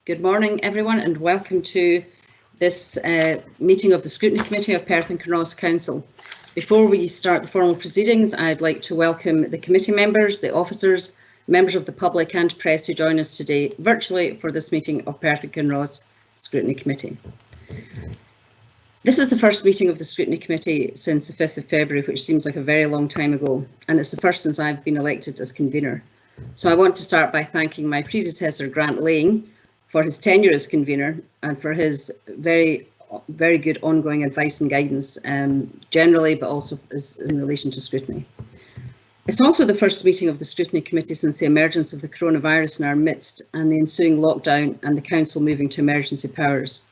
Good morning, everyone, and welcome to this meeting of the Scrutiny Committee of Perth and Kinross Council. Before we start the formal proceedings, I'd like to welcome the committee members, the officers, members of the public and press who join us today virtually for this meeting of Perth and Kinross Scrutiny Committee. This is the first meeting of the Scrutiny Committee since the 5th of February, which seems like a very long time ago, and it's the first since I've been elected as convener. So I want to start by thanking my predecessor, Grant Lang, for his tenure as convener and for his very good ongoing advice and guidance generally, but also in relation to scrutiny. It's also the first meeting of the Scrutiny Committee since the emergence of the coronavirus in our midst and the ensuing lockdown and the Council moving to emergency powers.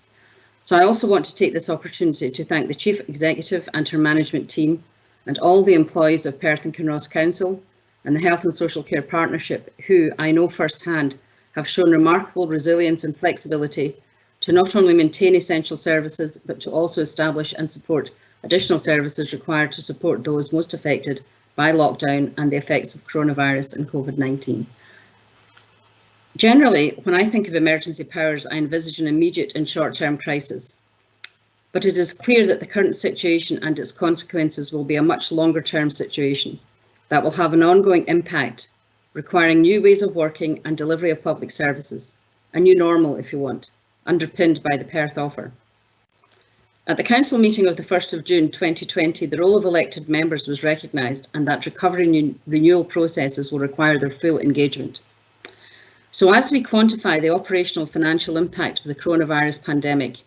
So I also want to take this opportunity to thank the Chief Executive and her management team and all the employees of Perth and Kinross Council and the Health and Social Care Partnership, who I know firsthand have shown remarkable resilience and flexibility to not only maintain essential services, but to also establish and support additional services required to support those most affected by lockdown and the effects of coronavirus and COVID-19. Generally, when I think of emergency powers, I envisage an immediate and short-term crisis. But it is clear that the current situation and its consequences will be a much longer-term situation that will have an ongoing impact, requiring new ways of working and delivery of public services, a new normal, if you want, underpinned by the Perth offer. At the Council meeting of the 1st of June 2020, the role of elected members was recognised and that recovery and renewal processes will require their full engagement. So as we quantify the operational financial impact of the coronavirus pandemic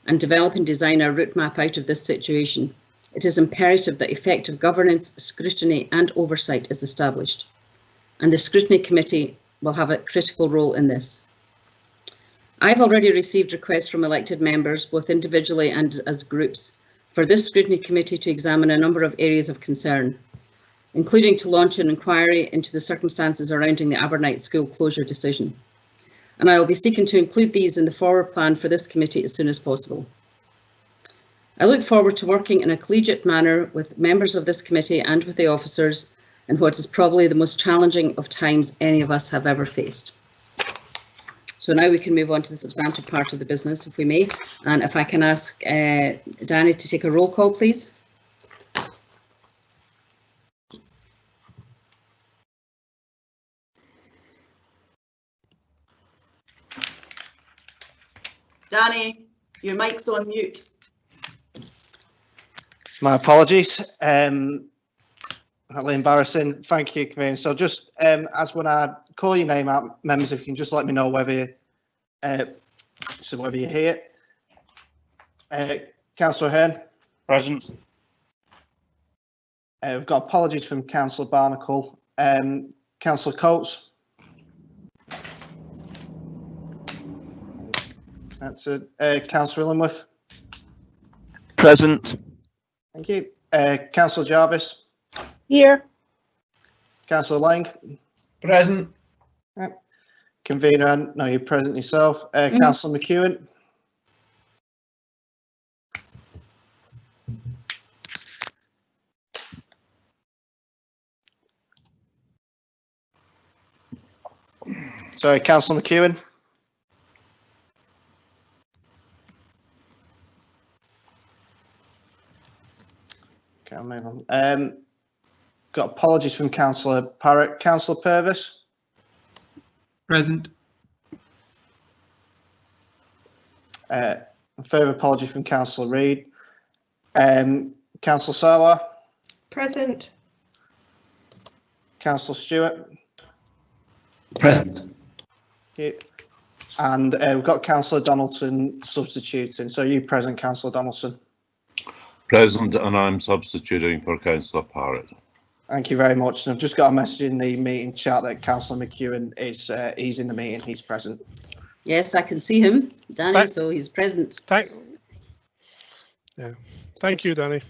and develop and design our route map out of this situation, it is imperative that effective governance, scrutiny and oversight is established. And the Scrutiny Committee will have a critical role in this. I've already received requests from elected members, both individually and as groups, for this Scrutiny Committee to examine a number of areas of concern, including to launch an inquiry into the circumstances surrounding the Abernight school closure decision. And I will be seeking to include these in the forward plan for this committee as soon as possible. I look forward to working in a collegiate manner with members of this committee and with the officers in what is probably the most challenging of times any of us have ever faced. So now we can move on to the substantive part of the business, if we may. And if I can ask Danny to take a roll call, please. Danny, your mic's on mute. My apologies. That'll embarrassing. Thank you, Convener. So just as when I call your name out, members, if you can just let me know whether you're here. Councillor Hearn. Present. We've got apologies from Councillor Barnacle. Councillor Coates. That's it. Councillor Illingworth. Present. Thank you. Councillor Jarvis. Here. Councillor Lang. Present. Convener, no, you're present yourself. Councillor McEwen. Sorry, Councillor McEwen. Okay, I'll move on. Got apologies from Councillor Parrott. Councillor Purvis. Present. Further apology from Councillor Reid. Councillor Sarwar. Present. Councillor Stewart. Present. Okay. And we've got Councillor Donaldson substituting. So you present, Councillor Donaldson. Present, and I'm substituting for Councillor Parrott. Thank you very much. And I've just got a message in the meeting chat that Councillor McEwen is he's in the meeting. He's present. Yes, I can see him, Danny, so he's present. Thank you, Danny.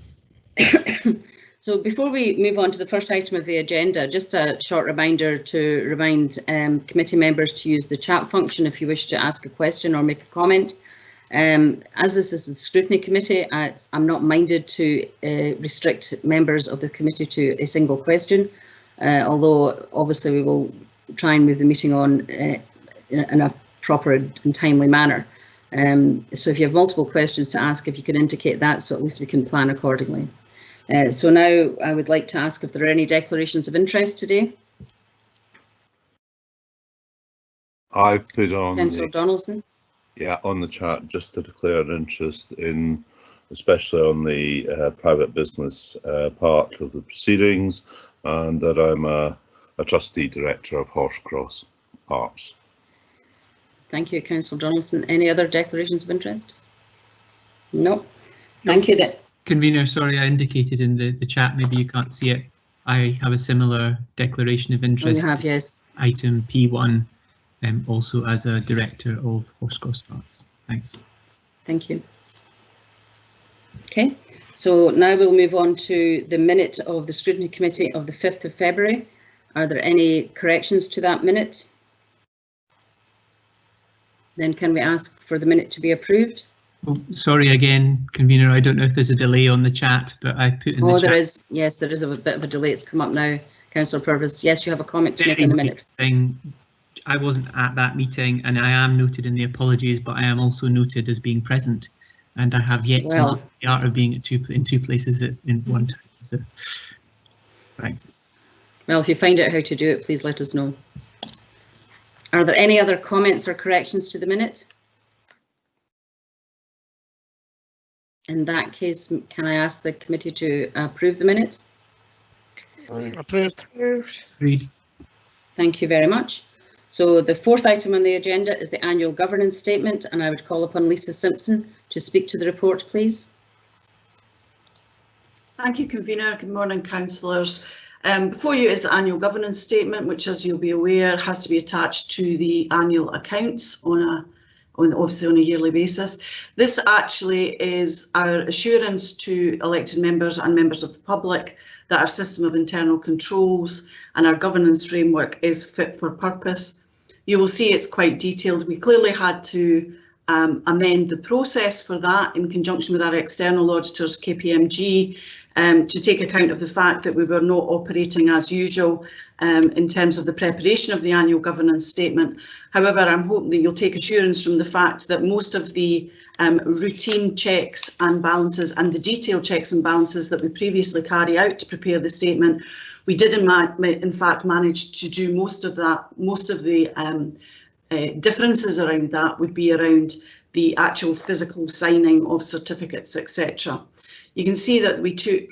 So before we move on to the first item of the agenda, just a short reminder to remind committee members to use the chat function if you wish to ask a question or make a comment. As this is the Scrutiny Committee, I'm not minded to restrict members of the committee to a single question, although obviously we will try and move the meeting on in a proper and timely manner. So if you have multiple questions to ask, if you can indicate that, so at least we can plan accordingly. So now I would like to ask if there are any declarations of interest today. I've put on Councillor Donaldson. on the chat just to declare an interest in, especially on the private business part of the proceedings, and that I'm a trustee director of Horsecross Arts. Thank you, Councillor Donaldson. Any other declarations of interest? No. Thank you. Convener, sorry, I indicated in the chat, maybe you can't see it. I have a similar declaration of interest. Oh, you have, yes. Item P1, also as a director of Horsecross Arts. Thanks. Thank you. Okay, so now we'll move on to the minute of the Scrutiny Committee of the 5th of February. Are there any corrections to that minute? Then can we ask for the minute to be approved? Oh, sorry again, Convener, I don't know if there's a delay on the chat, but I put in the chat. There is. Yes, there is a bit of a delay. It's come up now. Councillor Purvis, yes, you have a comment to make on the minute. I wasn't at that meeting, and I am noted in the apologies, but I am also noted as being present, and I have yet to learn the art of being in two places in one time. So, thanks. Well, if you find out how to do it, please let us know. Are there any other comments or corrections to the minute? In that case, can I ask the committee to approve the minute? Approved. Agreed. Thank you very much. So the fourth item on the agenda is the annual governance statement, and I would call upon Lisa Simpson to speak to the report, please. Thank you, Convener. Good morning, councillors. Before you is the annual governance statement, which, as you'll be aware, has to be attached to the annual accounts obviously on a yearly basis. This actually is our assurance to elected members and members of the public that our system of internal controls and our governance framework is fit for purpose. You will see it's quite detailed. We clearly had to amend the process for that in conjunction with our external auditors, KPMG, to take account of the fact that we were not operating as usual in terms of the preparation of the annual governance statement. However, I'm hoping that you'll take assurance from the fact that most of the routine checks and balances and the detailed checks and balances that we previously carry out to prepare the statement, we did in fact manage to do most of that. Most of the differences around that would be around the actual physical signing of certificates, etc. You can see that we took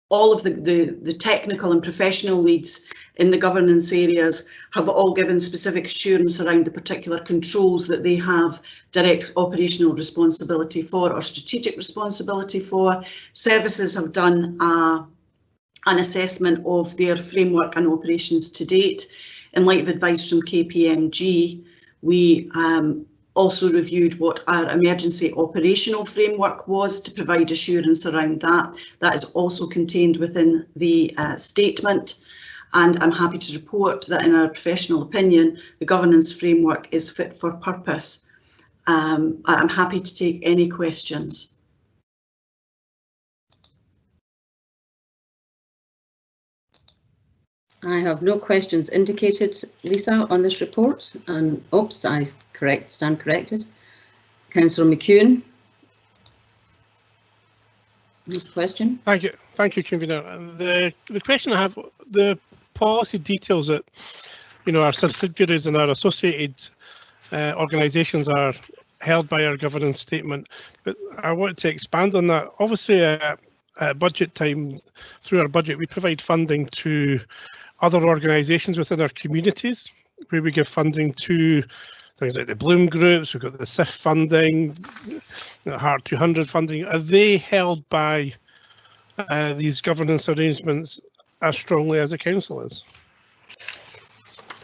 all of the technical and professional leads in the governance areas have all given specific assurance around the particular controls that they have direct operational responsibility for or strategic responsibility for. Services have done an assessment of their framework and operations to date. In light of advice from KPMG, we also reviewed what our emergency operational framework was to provide assurance around that. That is also contained within the statement, and I'm happy to report that in our professional opinion, the governance framework is fit for purpose. I'm happy to take any questions. I have no questions indicated, Lisa, on this report. And oops, I stand corrected. Councillor McEwen. This question. Thank you, Convener. The question I have, the policy details that our subsidiaries and our associated organisations are held by our governance statement, but I want to expand on that. Obviously, at budget time, through our budget, we provide funding to other organisations within our communities, where we give funding to things like the Bloom groups. We've got the SIF funding, the Heart 200 funding. Are they held by these governance arrangements as strongly as the council is?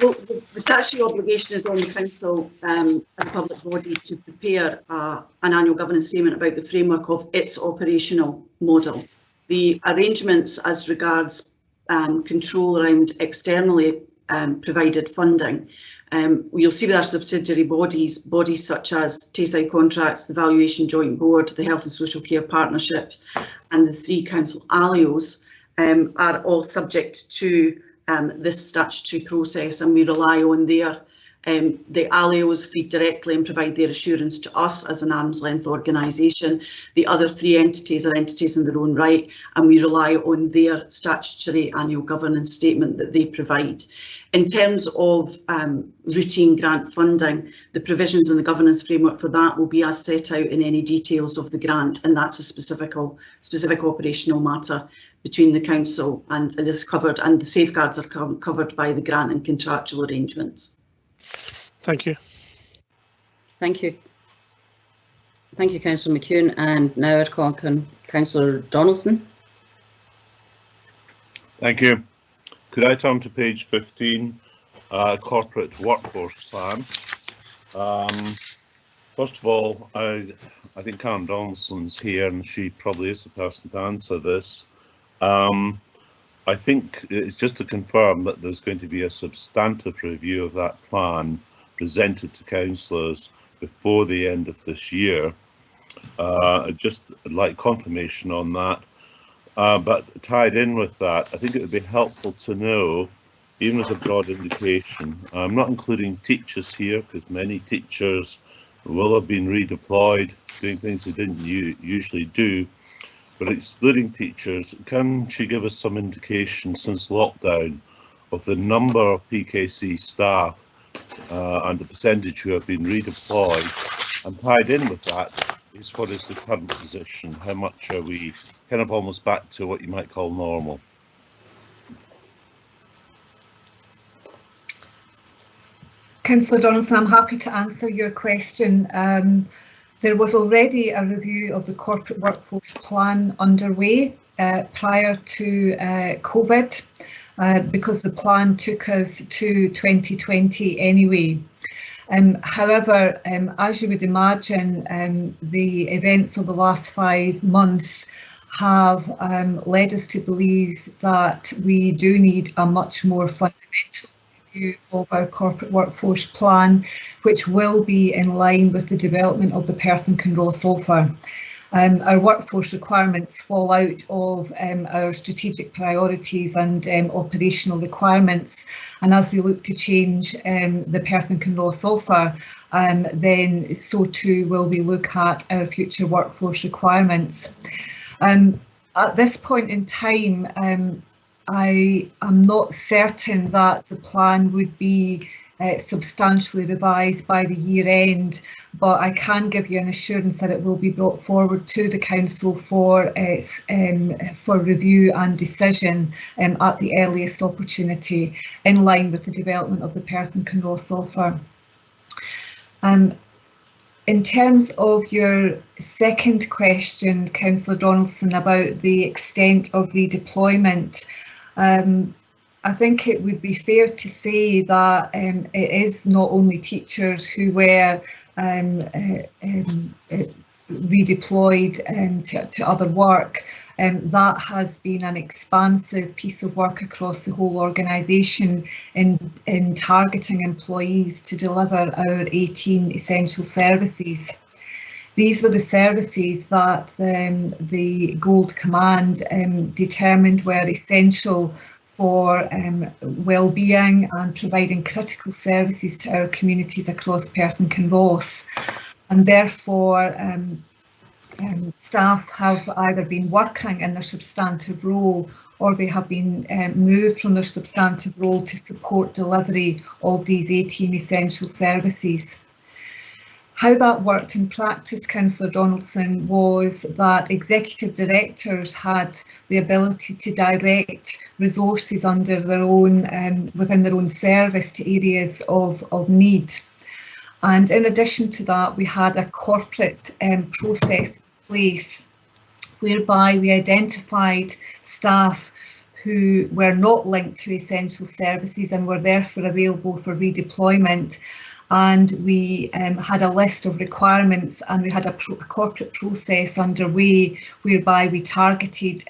Well, the statutory obligation is on the council as a public body to prepare an annual governance statement about the framework of its operational model. The arrangements as regards control around externally provided funding, you'll see with our subsidiary bodies such as Tayside Contracts, the Valuation Joint Board, the Health and Social Care Partnership and the 3 council ALIOs are all subject to this statutory process, and we rely on their The ALIOs feed directly and provide their assurance to us as an arm's length organisation. The other 3 entities are entities in their own right, and we rely on their statutory annual governance statement that they provide. In terms of routine grant funding, the provisions in the governance framework for that will be as set out in any details of the grant, and that's a specific operational matter between the council, and it is covered, and the safeguards are covered by the grant and contractual arrangements. Thank you. Thank you. Thank you, Councillor McEwen. And now I'd call Councillor Donaldson. Thank you. Could I turn to page 15, corporate workforce plan? First of all, I think Karen Donaldson's here, and she probably is the person to answer this. I think it's just to confirm that there's going to be a substantive review of that plan presented to councillors before the end of this year. I'd just like confirmation on that. But tied in with that, I think it would be helpful to know, even as a broad indication, I'm not including teachers here because many teachers will have been redeployed doing things they didn't usually do, but excluding teachers, can she give us some indication since lockdown of the number of PKC staff and the percentage who have been redeployed? And tied in with that is, what is the current position? How much are we kind of almost back to what you might call normal? Councillor Donaldson, I'm happy to answer your question. There was already a review of the corporate workforce plan underway prior to COVID, because the plan took us to 2020 anyway. However, as you would imagine, the events of the last 5 months have led us to believe that we do need a much more fundamental review of our corporate workforce plan, which will be in line with the development of the Perth and Kinross offer. Our workforce requirements fall out of our strategic priorities and operational requirements, and as we look to change the Perth and Kinross offer, then so too will we look at our future workforce requirements. At this point in time, I am not certain that the plan would be substantially revised by the year end, but I can give you an assurance that it will be brought forward to the council for review and decision at the earliest opportunity, in line with the development of the Perth and Kinross offer. In terms of your second question, Councillor Donaldson, about the extent of redeployment, I think it would be fair to say that it is not only teachers who were redeployed to other work. That has been an expansive piece of work across the whole organisation in targeting employees to deliver our 18 essential services. These were the services that the Gold Command determined were essential for well-being and providing critical services to our communities across Perth and Kinross. And therefore, staff have either been working in their substantive role, or they have been moved from their substantive role to support delivery of these 18 essential services. How that worked in practice, Councillor Donaldson, was that executive directors had the ability to direct resources under their own, within their own service to areas of need. And in addition to that, we had a corporate process in place whereby we identified staff who were not linked to essential services and were therefore available for redeployment. And we had a list of requirements, and we had a corporate process underway whereby we targeted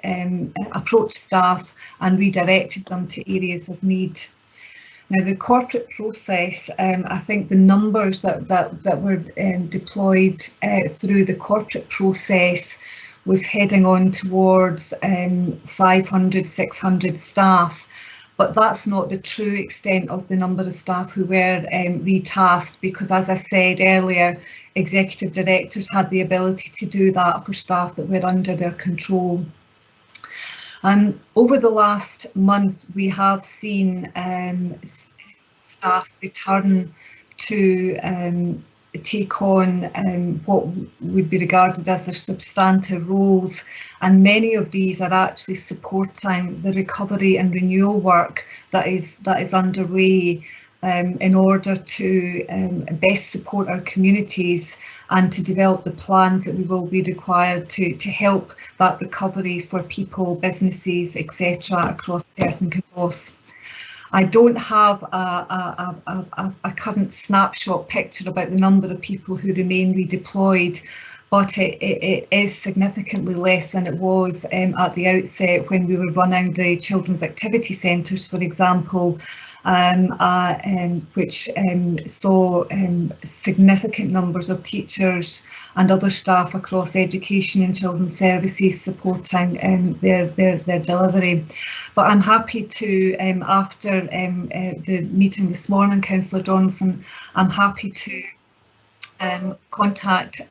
approach staff and redirected them to areas of need. Now, the corporate process, I think the numbers that were deployed through the corporate process was heading on towards 500, 600 staff. but that's not the true extent of the number of staff who were retasked, because as I said earlier, executive directors had the ability to do that for staff that were under their control. Over the last month, we have seen staff return to take on what would be regarded as their substantive roles, and many of these are actually supporting the recovery and renewal work that is underway in order to best support our communities and to develop the plans that we will be required to help that recovery for people, businesses, etc. across Perth and Kinross. I don't have a current snapshot picture about the number of people who remain redeployed, but it is significantly less than it was at the outset when we were running the children's activity centres, for example, which saw significant numbers of teachers and other staff across education and children's services supporting their delivery. But I'm happy to, after the meeting this morning, Councillor Donaldson, I'm happy to contact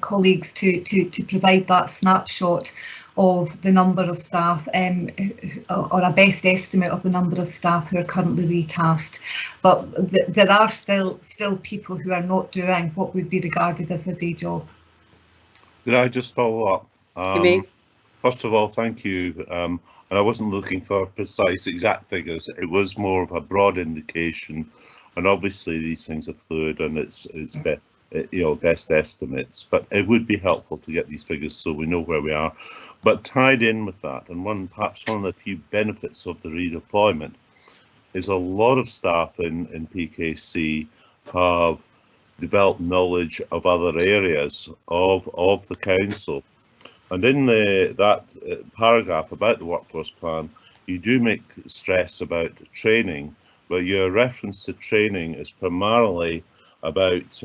colleagues to provide that snapshot of the number of staff, or a best estimate of the number of staff who are currently retasked. But there are still people who are not doing what would be regarded as a day job. Could I just follow up? First of all, thank you. And I wasn't looking for precise exact figures. It was more of a broad indication. And obviously these things are fluid, and it's best estimates, but it would be helpful to get these figures so we know where we are. But tied in with that, and perhaps one of the few benefits of the redeployment is a lot of staff in PKC have developed knowledge of other areas of the council. And in that paragraph about the workforce plan, you do make stress about training, but your reference to training is primarily about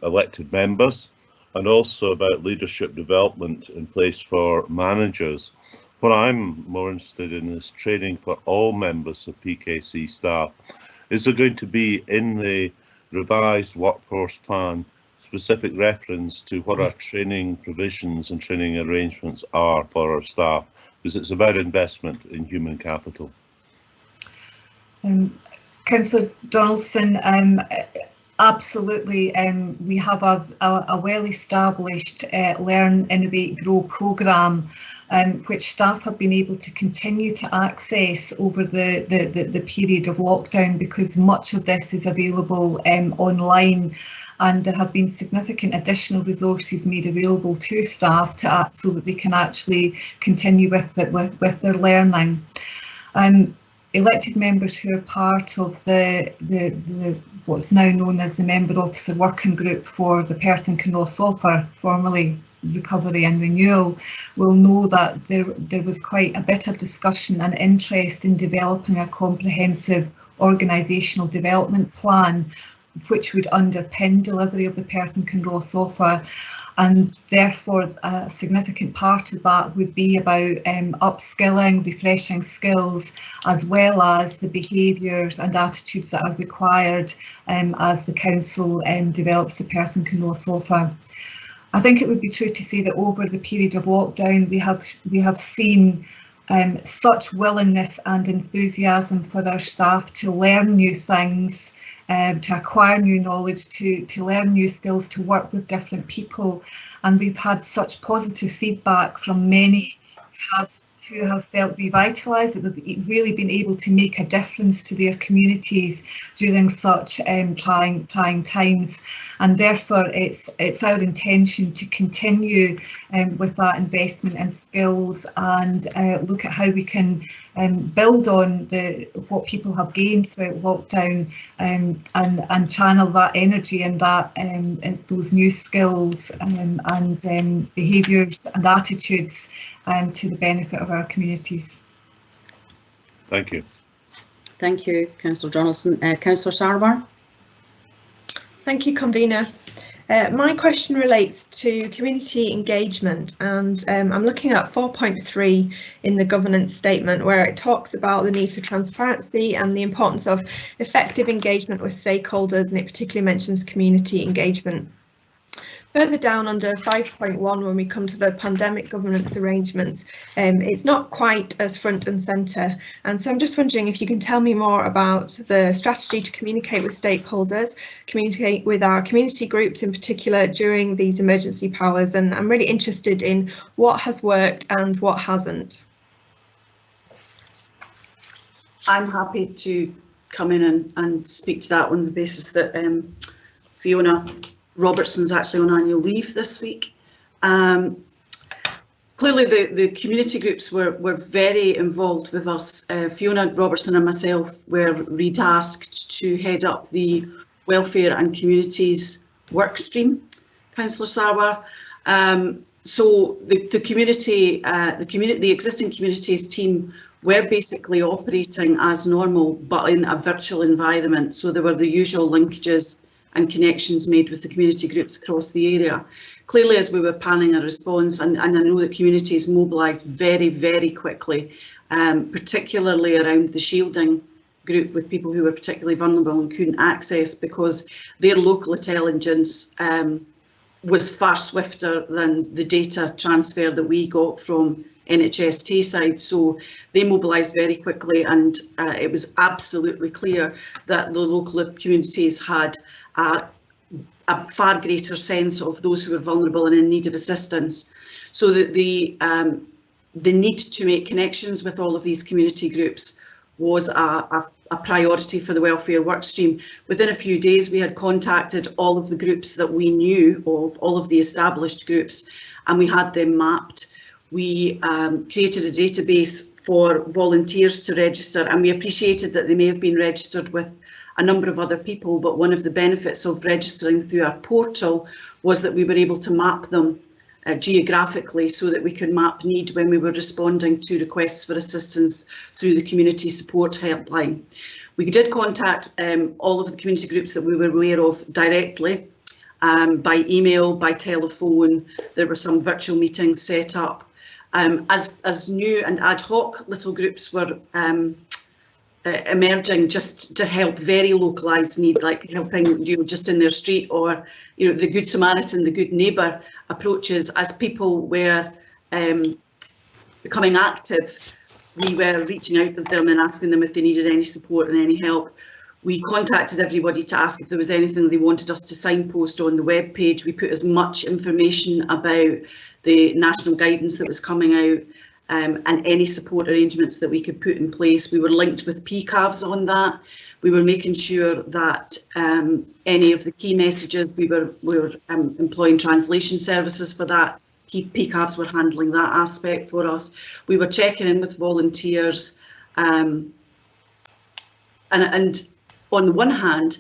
elected members and also about leadership development in place for managers. What I'm more interested in is training for all members of PKC staff. Is there going to be in the revised workforce plan specific reference to what our training provisions and training arrangements are for our staff? Because it's about investment in human capital. Councillor Donaldson, absolutely. We have a well-established Learn, Innovate, Grow programme, which staff have been able to continue to access over the period of lockdown, because much of this is available online, and there have been significant additional resources made available to staff so that they can actually continue with their learning. Elected members who are part of the what's now known as the Member Officer Working Group for the Perth and Kinross offer, formerly Recovery and Renewal, will know that there was quite a bit of discussion and interest in developing a comprehensive organisational development plan which would underpin delivery of the Perth and Kinross offer. And therefore a significant part of that would be about upskilling, refreshing skills, as well as the behaviours and attitudes that are required as the council develops the Perth and Kinross offer. I think it would be true to say that over the period of lockdown we have seen such willingness and enthusiasm for our staff to learn new things, to acquire new knowledge, to learn new skills, to work with different people. And we've had such positive feedback from many who have felt revitalised, that they've really been able to make a difference to their communities during such trying times. And therefore it's our intention to continue with that investment in skills and look at how we can build on what people have gained throughout lockdown, and channel that energy and that those new skills and behaviours and attitudes to the benefit of our communities. Thank you. Thank you, Councillor Donaldson. Councillor Sarwar. Thank you, Convener. My question relates to community engagement, and I'm looking at 4.3 in the governance statement, where it talks about the need for transparency and the importance of effective engagement with stakeholders, and it particularly mentions community engagement. Further down under 5.1, when we come to the pandemic governance arrangements, it's not quite as front and centre. And so I'm just wondering if you can tell me more about the strategy to communicate with stakeholders, communicate with our community groups in particular during these emergency powers. And I'm really interested in what has worked and what hasn't. I'm happy to come in and speak to that on the basis that Fiona Robertson's actually on annual leave this week. Clearly the community groups were very involved with us. Fiona Robertson and myself were retasked to head up the Welfare and Communities work stream, Councillor Sarwar. So the existing communities team were basically operating as normal, but in a virtual environment. So there were the usual linkages and connections made with the community groups across the area. Clearly, as we were planning a response, and I know that communities mobilised very, very quickly, particularly around the shielding group with people who were particularly vulnerable and couldn't access, because their local intelligence was far swifter than the data transfer that we got from NHST side. So they mobilised very quickly, and it was absolutely clear that the local communities had a far greater sense of those who were vulnerable and in need of assistance. So that the need to make connections with all of these community groups was a priority for the welfare work stream. Within a few days, we had contacted all of the groups that we knew of, all of the established groups, and we had them mapped. We created a database for volunteers to register, and we appreciated that they may have been registered with a number of other people, but one of the benefits of registering through our portal was that we were able to map them geographically, so that we could map need when we were responding to requests for assistance through the community support helpline. We did contact all of the community groups that we were aware of directly, by email, by telephone. There were some virtual meetings set up. As new and ad hoc little groups were emerging just to help very localised need, like helping just in their street, or the Good Samaritan, the Good Neighbour approaches. As people were becoming active, we were reaching out to them and asking them if they needed any support and any help. We contacted everybody to ask if there was anything they wanted us to signpost on the web page. We put as much information about the national guidance that was coming out, and any support arrangements that we could put in place. We were linked with PCAVs on that. We were making sure that any of the key messages, we were employing translation services for that. PCAVs were handling that aspect for us. We were checking in with volunteers, and on the one hand,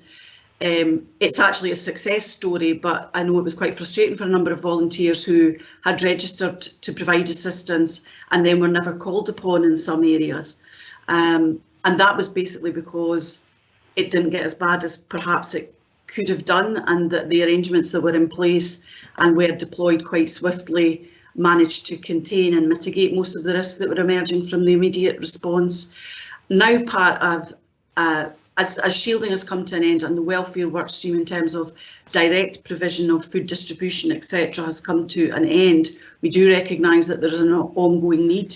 it's actually a success story, but I know it was quite frustrating for a number of volunteers who had registered to provide assistance and then were never called upon in some areas. And that was basically because it didn't get as bad as perhaps it could have done, and that the arrangements that were in place and were deployed quite swiftly managed to contain and mitigate most of the risks that were emerging from the immediate response. Now part of as shielding has come to an end and the welfare work stream in terms of direct provision of food distribution, etc., has come to an end, we do recognise that there is an ongoing need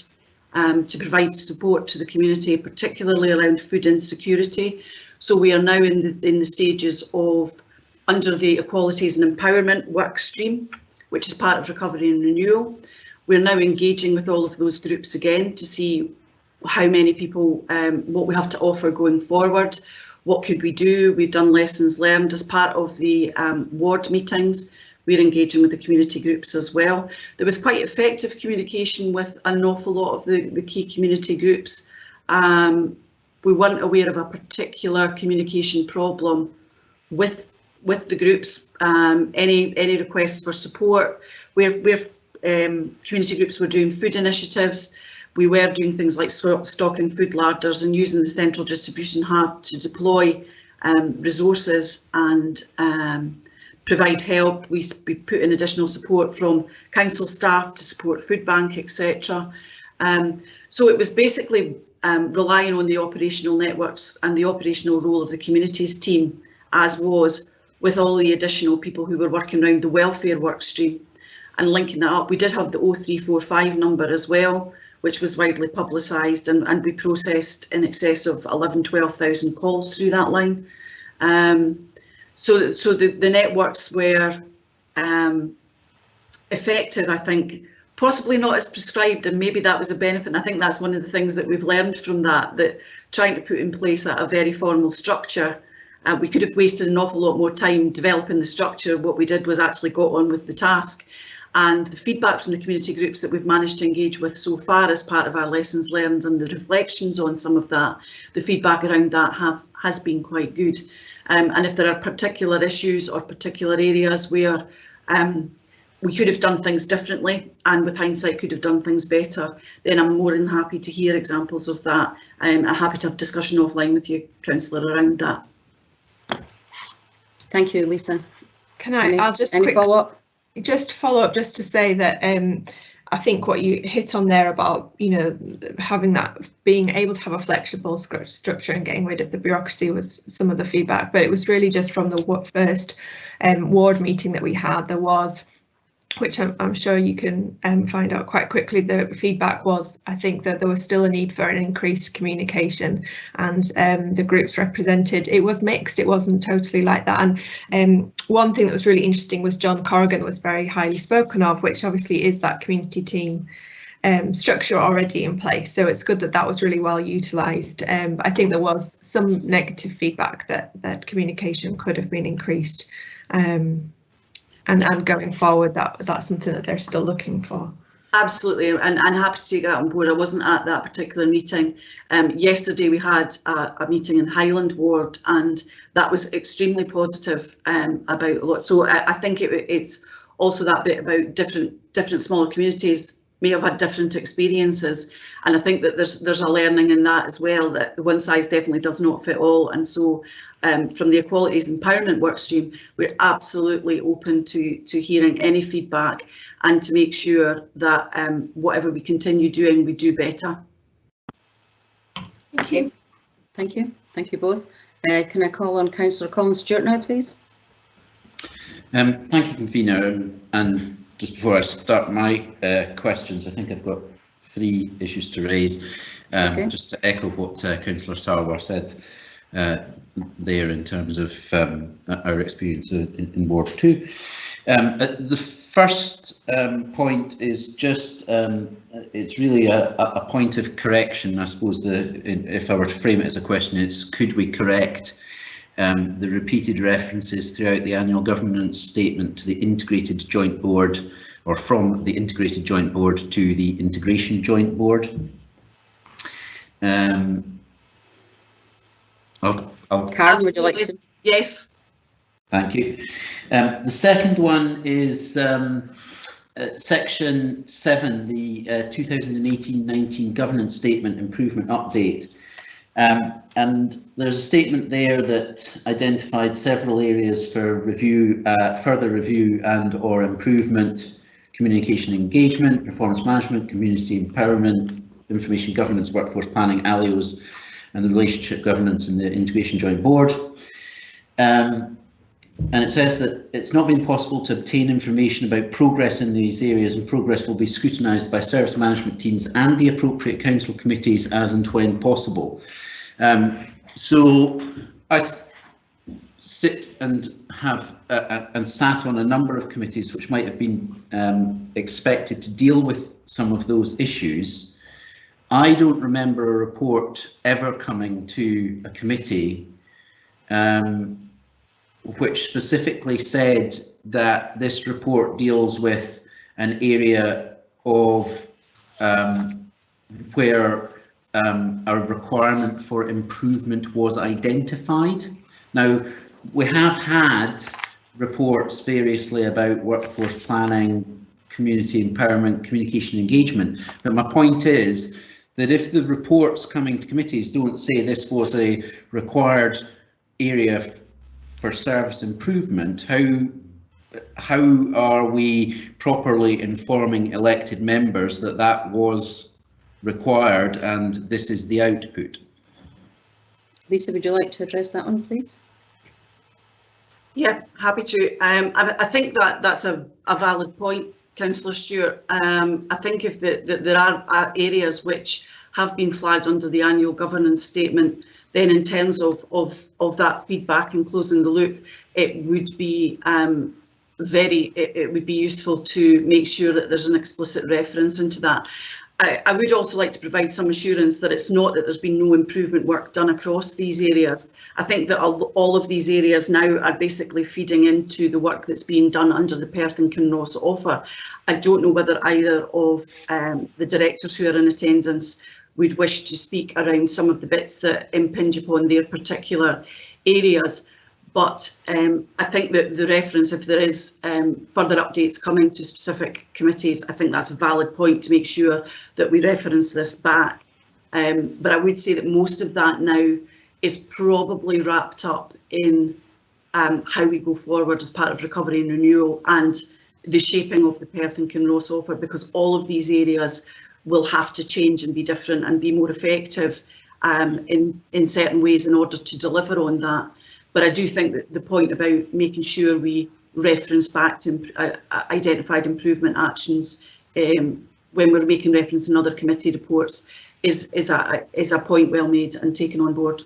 to provide support to the community, particularly around food insecurity. So we are now in the stages of, under the Equalities and Empowerment work stream, which is part of Recovery and Renewal. We're now engaging with all of those groups again to see how many people, what we have to offer going forward, what could we do. We've done lessons learned as part of the ward meetings. We're engaging with the community groups as well. There was quite effective communication with an awful lot of the key community groups. We weren't aware of a particular communication problem with the groups. Any requests for support, where community groups were doing food initiatives. We were doing things like stocking food larders and using the central distribution hub to deploy resources and provide help. We put in additional support from council staff to support food bank, etc. So it was basically relying on the operational networks and the operational role of the communities team, as was with all the additional people who were working around the welfare work stream, and linking that up. We did have the 0345 number as well, which was widely publicised, and we processed in excess of 12,000 calls through that line. So the networks were effective, I think, possibly not as prescribed, and maybe that was a benefit. And I think that's one of the things that we've learned from that trying to put in place a very formal structure, we could have wasted an awful lot more time developing the structure. What we did was actually got on with the task, and the feedback from the community groups that we've managed to engage with so far as part of our lessons learned and the reflections on some of that, the feedback around that has been quite good. And if there are particular issues or particular areas where we could have done things differently and with hindsight could have done things better, then I'm more than happy to hear examples of that. I'm happy to have discussion offline with you, Councillor, around that. Thank you, Lisa. Can I'll just any follow up? Just follow up, just to say that I think what you hit on there about, you know, having that, being able to have a flexible structure and getting rid of the bureaucracy was some of the feedback, but it was really just from the first ward meeting that we had. There was, which I'm sure you can find out quite quickly, the feedback was, I think, that there was still a need for an increased communication, and the groups represented, it was mixed, it wasn't totally like that. And one thing that was really interesting was John Corrigan was very highly spoken of, which obviously is that community team structure already in place. So it's good that that was really well utilised. But I think there was some negative feedback that communication could have been increased. And going forward, that's something that they're still looking for. Absolutely, and happy to take that on board. I wasn't at that particular meeting. Yesterday we had a meeting in Highland Ward, and that was extremely positive about a lot. So I think it's also that bit about different smaller communities may have had different experiences, and I think that there's a learning in that as well, that the one size definitely does not fit all. And so from the Equalities Empowerment workstream, we're absolutely open to hearing any feedback and to make sure that whatever we continue doing, we do better. Thank you. Thank you. Thank you both. Can I call on Councillor Colin Stewart now, please? Thank you, Convener. And just before I start my questions, I think I've got 3 issues to raise. Okay. Just to echo what Councillor Sarwar said there in terms of our experience in Ward 2. The first point is just, it's really a point of correction. I suppose if I were to frame it as a question, it's could we correct the repeated references throughout the annual governance statement to the integrated joint board, or from the integrated joint board to the integration joint board. Karen, would you like to? Yes. Thank you. The second one is section 7, the 2018-19 governance statement improvement update. And there's a statement there that identified several areas for review, further review and or improvement: communication engagement, performance management, community empowerment, information governance, workforce planning, ALIOs, and the relationship governance in the integration joint board. And it says that it's not been possible to obtain information about progress in these areas, and progress will be scrutinised by service management teams and the appropriate council committees as and when possible. So I sit and have and sat on a number of committees which might have been expected to deal with some of those issues. I don't remember a report ever coming to a committee which specifically said that this report deals with an area of where a requirement for improvement was identified. Now, we have had reports variously about workforce planning, community empowerment, communication engagement, but my point is that if the reports coming to committees don't say this was a required area for service improvement, how how are we properly informing elected members that that was required and this is the output? Lisa, would you like to address that one, please? Yeah, happy to. I think that's a valid point, Councillor Stewart. I think if there are areas which have been flagged under the annual governance statement, then in terms of that feedback and closing the loop, it would be it would be useful to make sure that there's an explicit reference into that. I would also like to provide some assurance that it's not that there's been no improvement work done across these areas. I think that all of these areas now are basically feeding into the work that's being done under the Perth and Kinross offer. I don't know whether either of the directors who are in attendance would wish to speak around some of the bits that impinge upon their particular areas. But I think that the reference, if there is further updates coming to specific committees, I think that's a valid point to make sure that we reference this back. But I would say that most of that now is probably wrapped up in how we go forward as part of recovery and renewal and the shaping of the Perth and Kinross offer, because all of these areas will have to change and be different and be more effective in certain ways in order to deliver on that. But I do think that the point about making sure we reference back to identified improvement actions when we're making reference in other committee reports is a point well made and taken on board.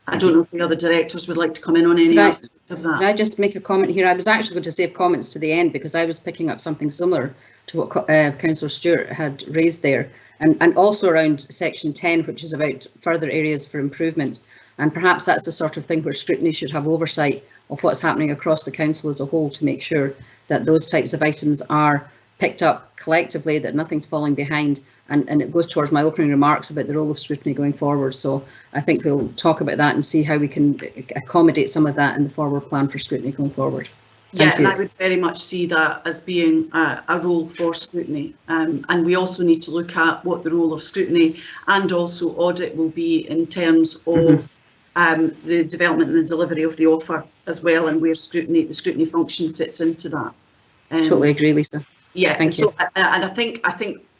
I don't know if the other directors would like to come in on any aspect of that. Can I just make a comment here? I was actually going to save comments to the end because I was picking up something similar to what Councillor Stewart had raised there, and also around section 10, which is about further areas for improvement. And perhaps that's the sort of thing where scrutiny should have oversight of what's happening across the council as a whole to make sure that those types of items are picked up collectively, that nothing's falling behind. And it goes towards my opening remarks about the role of scrutiny going forward. So I think we'll talk about that and see how we can accommodate some of that in the forward plan for scrutiny going forward. Yeah, and I would very much see that as being a role for scrutiny. And we also need to look at what the role of scrutiny and also audit will be in terms of the development and the delivery of the offer as well, and where the scrutiny function fits into that. Totally agree, Lisa. Yeah, thank you. And I think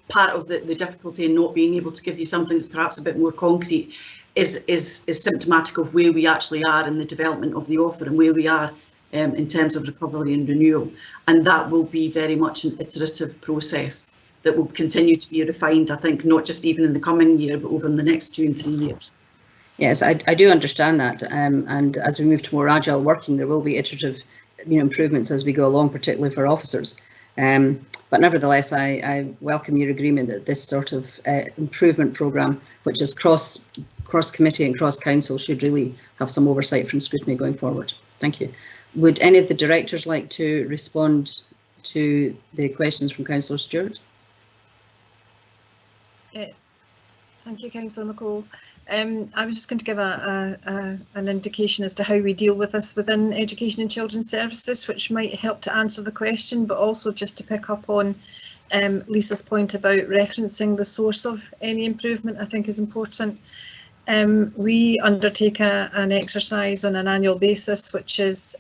part of the difficulty in not being able to give you something that's perhaps a bit more concrete is symptomatic of where we actually are in the development of the offer and where we are in terms of recovery and renewal. And that will be very much an iterative process that will continue to be refined, I think, not just even in the coming year, but over in the next 2 and 3 years. Yes, I do understand that, and as we move to more agile working, there will be iterative, improvements as we go along, particularly for officers. But nevertheless, I welcome your agreement that this sort of improvement programme, which is cross committee and cross council, should really have some oversight from scrutiny going forward. Thank you. Would any of the directors like to respond to the questions from Councillor Stewart? Thank you, Councillor McCall. I was just going to give an indication as to how we deal with this within Education and Children's Services, which might help to answer the question, but also just to pick up on Lisa's point about referencing the source of any improvement, I think is important. We undertake an exercise on an annual basis, which is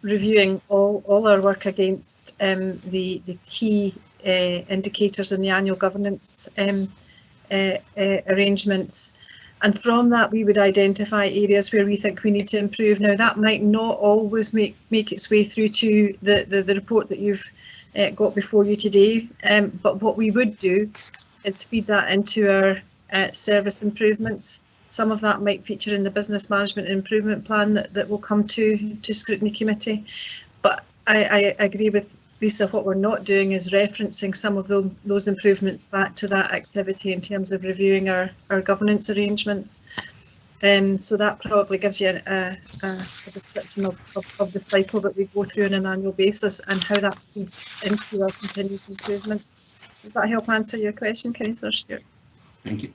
reviewing all our work against the key indicators in the annual governance arrangements, and from that we would identify areas where we think we need to improve. Now that might not always make its way through to the report that you've got before you today, but what we would do is feed that into our service improvements. Some of that might feature in the business management improvement plan that will come to scrutiny committee, but I agree with Lisa, what we're not doing is referencing some of those improvements back to that activity in terms of reviewing our governance arrangements. So that probably gives you a description of the cycle that we go through on an annual basis and how that feeds into our continuous improvement. Does that help answer your question, Councillor Stewart? Thank you.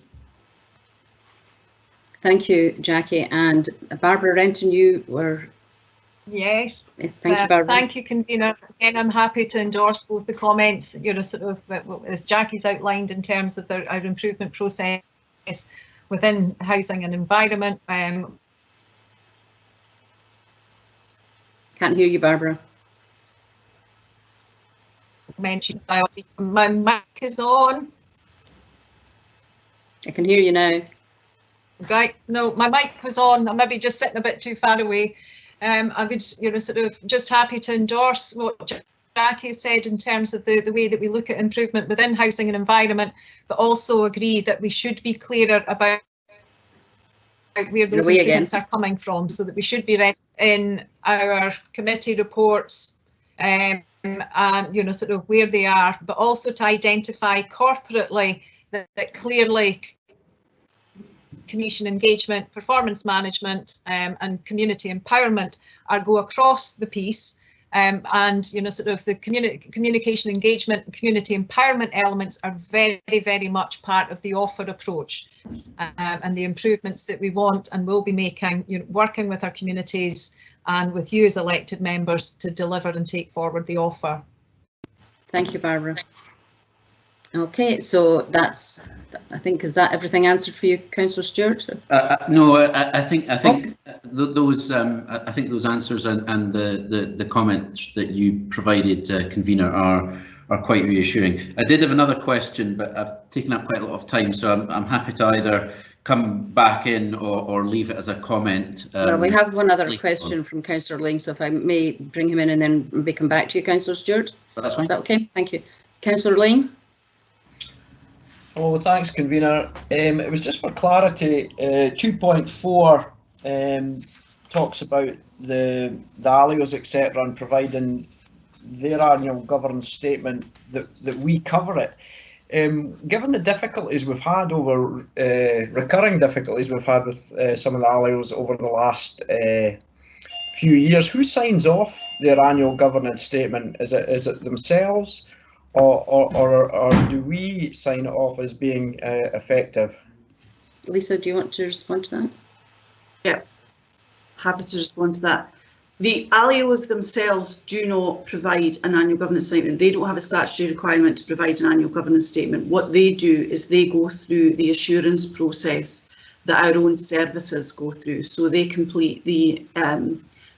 Thank you, Jackie. And Barbara Renton, you were... Yes. Thank you, Barbara. Thank you, Convener. Again, I'm happy to endorse both the comments, as Jackie's outlined in terms of our improvement process within housing and environment. Can't hear you, Barbara. mentioned. My mic is on. I can hear you now. Right, no, my mic was on. I'm maybe just sitting a bit too far away. I would, sort of just happy to endorse what Jackie said in terms of the way that we look at improvement within housing and environment, but also agree that we should be clearer about where those improvements are coming from, so that we should be in our committee reports and sort of where they are, but also to identify corporately that clearly communication engagement, performance management and community empowerment go across the piece. And sort of the communication engagement and community empowerment elements are very, very much part of the offer approach and the improvements that we want and will be making, working with our communities and with you as elected members to deliver and take forward the offer. Thank you, Barbara. Okay, so that's, I think, is that everything answered for you, Councillor Stewart? No, I think those answers and the comments that you provided, convener, are quite reassuring. I did have another question, but I've taken up quite a lot of time, so I'm happy to either come back in or leave it as a comment. Well, we have one other question from Councillor Ling, so if I may bring him in and then maybe come back to you, Councillor Stewart. That's fine. Is that okay? Thank you. Councillor Ling. Oh, thanks, convener. It was just for clarity. 2.4 talks about the ALIOs, etc., and providing their annual governance statement that we cover it. Given the difficulties we've had over recurring difficulties we've had with some of the ALIOs over the last few years, who signs off their annual governance statement? Is it themselves? Or do we sign it off as being effective? Lisa, do you want to respond to that? Yeah, happy to respond to that. The ALIOs themselves do not provide an annual governance statement. They don't have a statutory requirement to provide an annual governance statement. What they do is they go through the assurance process that our own services go through. So they complete the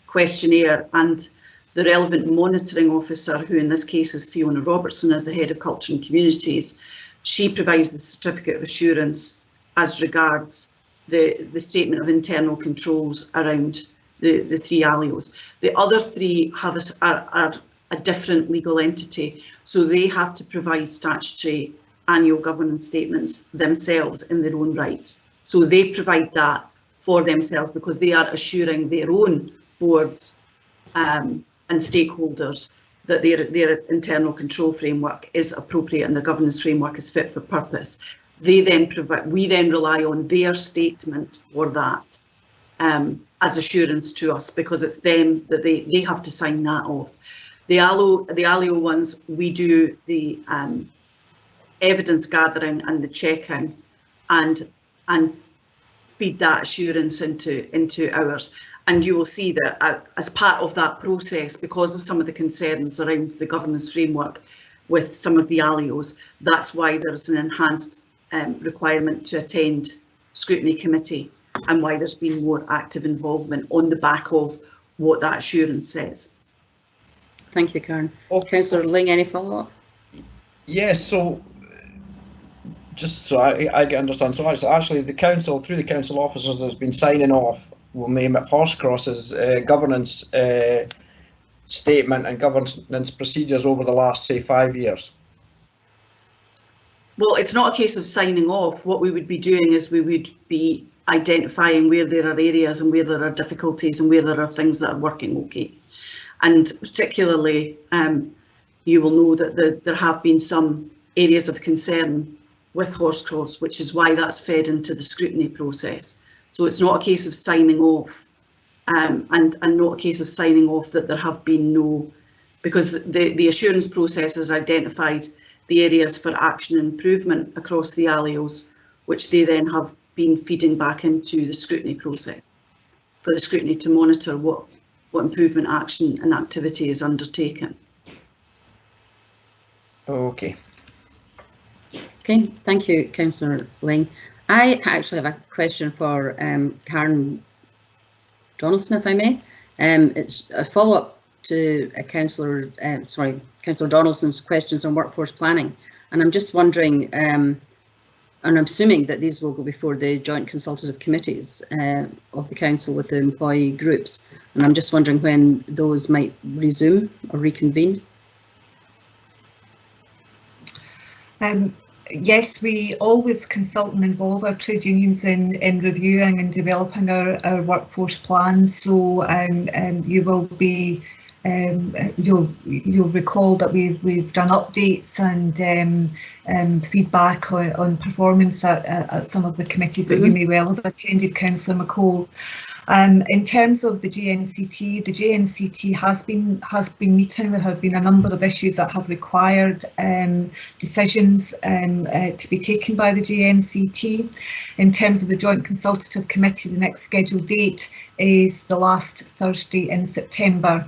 questionnaire, and the relevant monitoring officer, who in this case is Fiona Robertson as the Head of Culture and Communities, she provides the certificate of assurance as regards the statement of internal controls around the three ALIOs. The other three have are a different legal entity, so they have to provide statutory annual governance statements themselves in their own rights. So they provide that for themselves because they are assuring their own boards and stakeholders that their internal control framework is appropriate and the governance framework is fit for purpose. They then provide, we then rely on their statement for that as assurance to us, because it's them that they have to sign that off. The ALIO ones, we do the evidence gathering and the checking and feed that assurance into ours. And you will see that as part of that process, because of some of the concerns around the governance framework with some of the ALIOs, that's why there's an enhanced requirement to attend scrutiny committee and why there's been more active involvement on the back of what that assurance says. Thank you, Karen. Councillor Ling, any follow-up? Yes, so just so I can understand, so actually the council, through the council officers, has been signing off, we'll name it Horsecross's governance statement and governance procedures over the last, say, 5 years. Well, it's not a case of signing off. What we would be doing is we would be identifying where there are areas and where there are difficulties and where there are things that are working okay. And particularly, you will know that there have been some areas of concern with Horsecross, which is why that's fed into the scrutiny process. So it's not a case of signing off and not a case of signing off that there have been no, because the assurance process has identified the areas for action and improvement across the ALIOs, which they then have been feeding back into the scrutiny process for the scrutiny to monitor what improvement action and activity is undertaken. Okay. Okay, thank you, Councillor Ling. I actually have a question for Karen Donaldson, if I may. It's a follow-up to Councillor Donaldson's questions on workforce planning, and I'm just wondering, and I'm assuming that these will go before the joint consultative committees of the council with the employee groups, and I'm just wondering when those might resume or reconvene. Yes, we always consult and involve our trade unions in reviewing and developing our workforce plans. So you will be you'll recall that we've done updates and feedback on performance at some of the committees that you may well have attended, Councillor McCall. In terms of the JNCT has been meeting. There have been a number of issues that have required decisions to be taken by the JNCT. In terms of the Joint Consultative Committee, the next scheduled date is the last Thursday in September.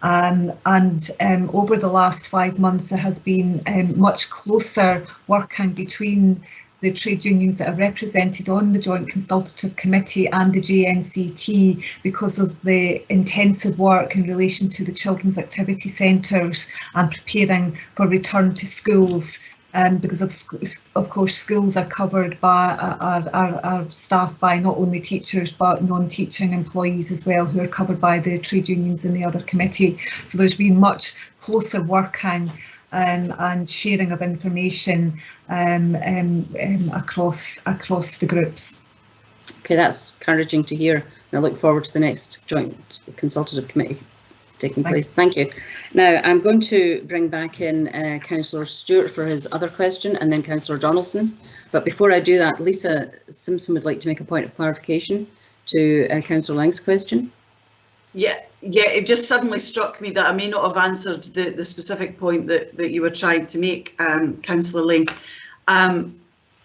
Over the last 5 months, there has been much closer working between the trade unions that are represented on the Joint Consultative Committee and the JNCT because of the intensive work in relation to the children's activity centres and preparing for return to schools. Because of course schools are covered by our staff by not only teachers but non-teaching employees as well, who are covered by the trade unions in the other committee. So there's been much closer working and sharing of information across the groups. Okay, that's encouraging to hear. I look forward to the next joint consultative committee taking place. Thank you. Now I'm going to bring back in Councillor Stewart for his other question, and then Councillor Donaldson. But before I do that, Lisa Simpson would like to make a point of clarification to Councillor Lang's question. Yeah, it just suddenly struck me that I may not have answered the specific point that you were trying to make, Councillor Lang.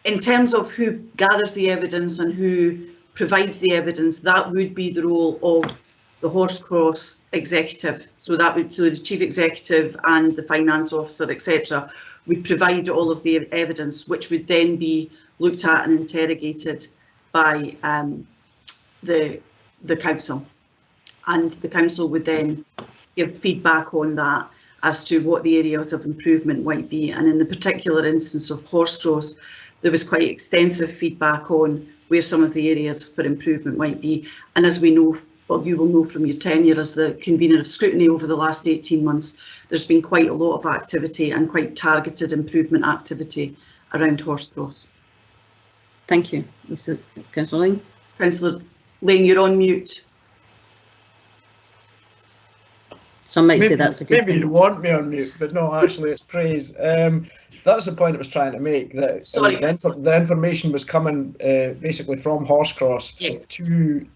In terms of who gathers the evidence and who provides the evidence, that would be the role of the Horsecross executive. So the chief executive and the finance officer, etc., would provide all of the evidence, which would then be looked at and interrogated by the council. And the council would then give feedback on that as to what the areas of improvement might be. And in the particular instance of Horsecross, there was quite extensive feedback on where some of the areas for improvement might be. And as we know, well, you will know from your tenure as the convener of Scrutiny over the last 18 months, there's been quite a lot of activity and quite targeted improvement activity around Horsecross. Thank you. Councillor Lang. Councillor Lang, you're on mute. Some might say that's a good thing. Maybe you want me on mute, but no, actually it's praise. That's the point I was trying to make, that the information was coming basically from Horsecross to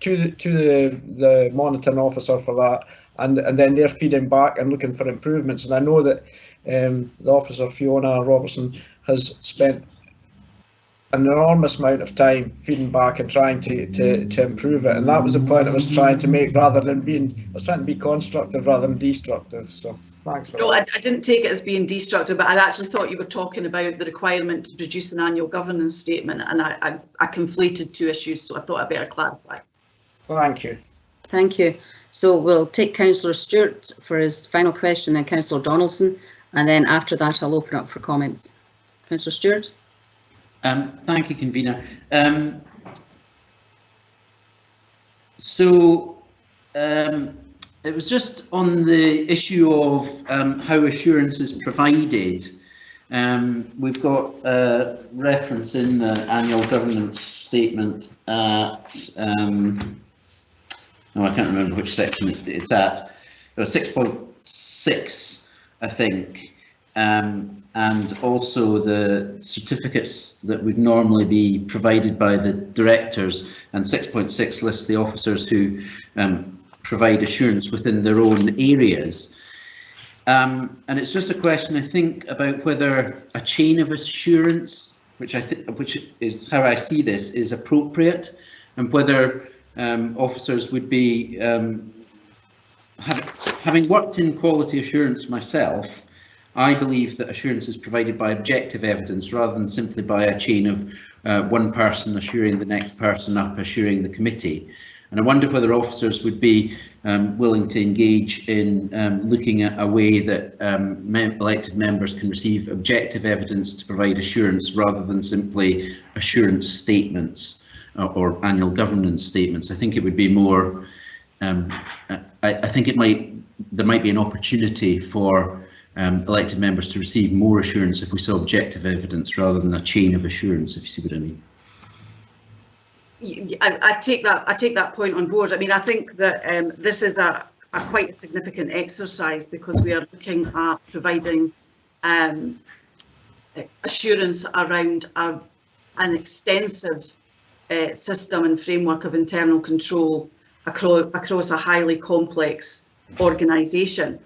the monitoring officer for that, and then they're feeding back and looking for improvements. And I know that the officer Fiona Robertson has spent an enormous amount of time feeding back and trying to improve it, and that was the point I was trying to make, rather than I was trying to be constructive rather than destructive. So thanks for that. I didn't take it as being destructive, but I actually thought you were talking about the requirement to produce an annual governance statement, and I conflated two issues, so I thought I'd better clarify. Thank you. Thank you. So we'll take Councillor Stewart for his final question, then Councillor Donaldson, and then after that I'll open up for comments. Councillor Stewart. Thank you, convener. It was just on the issue of how assurance is provided. We've got a reference in the annual governance statement at, no, I can't remember which section it's at. It was 6.6, I think. And also the certificates that would normally be provided by the directors, and 6.6 lists the officers who provide assurance within their own areas. And it's just a question, I think, about whether a chain of assurance, which is how I see this, is appropriate, and whether officers would be, having worked in quality assurance myself, I believe that assurance is provided by objective evidence rather than simply by a chain of one person assuring the next person up, assuring the committee. And I wonder whether officers would be willing to engage in looking at a way that elected members can receive objective evidence to provide assurance rather than simply assurance statements or annual governance statements. I think it would be more, I think there might be an opportunity for elected members to receive more assurance if we saw objective evidence rather than a chain of assurance, if you see what I mean. I take that point on board. I mean, I think that this is a quite a significant exercise because we are looking at providing assurance around an extensive system and framework of internal control across a highly complex organisation.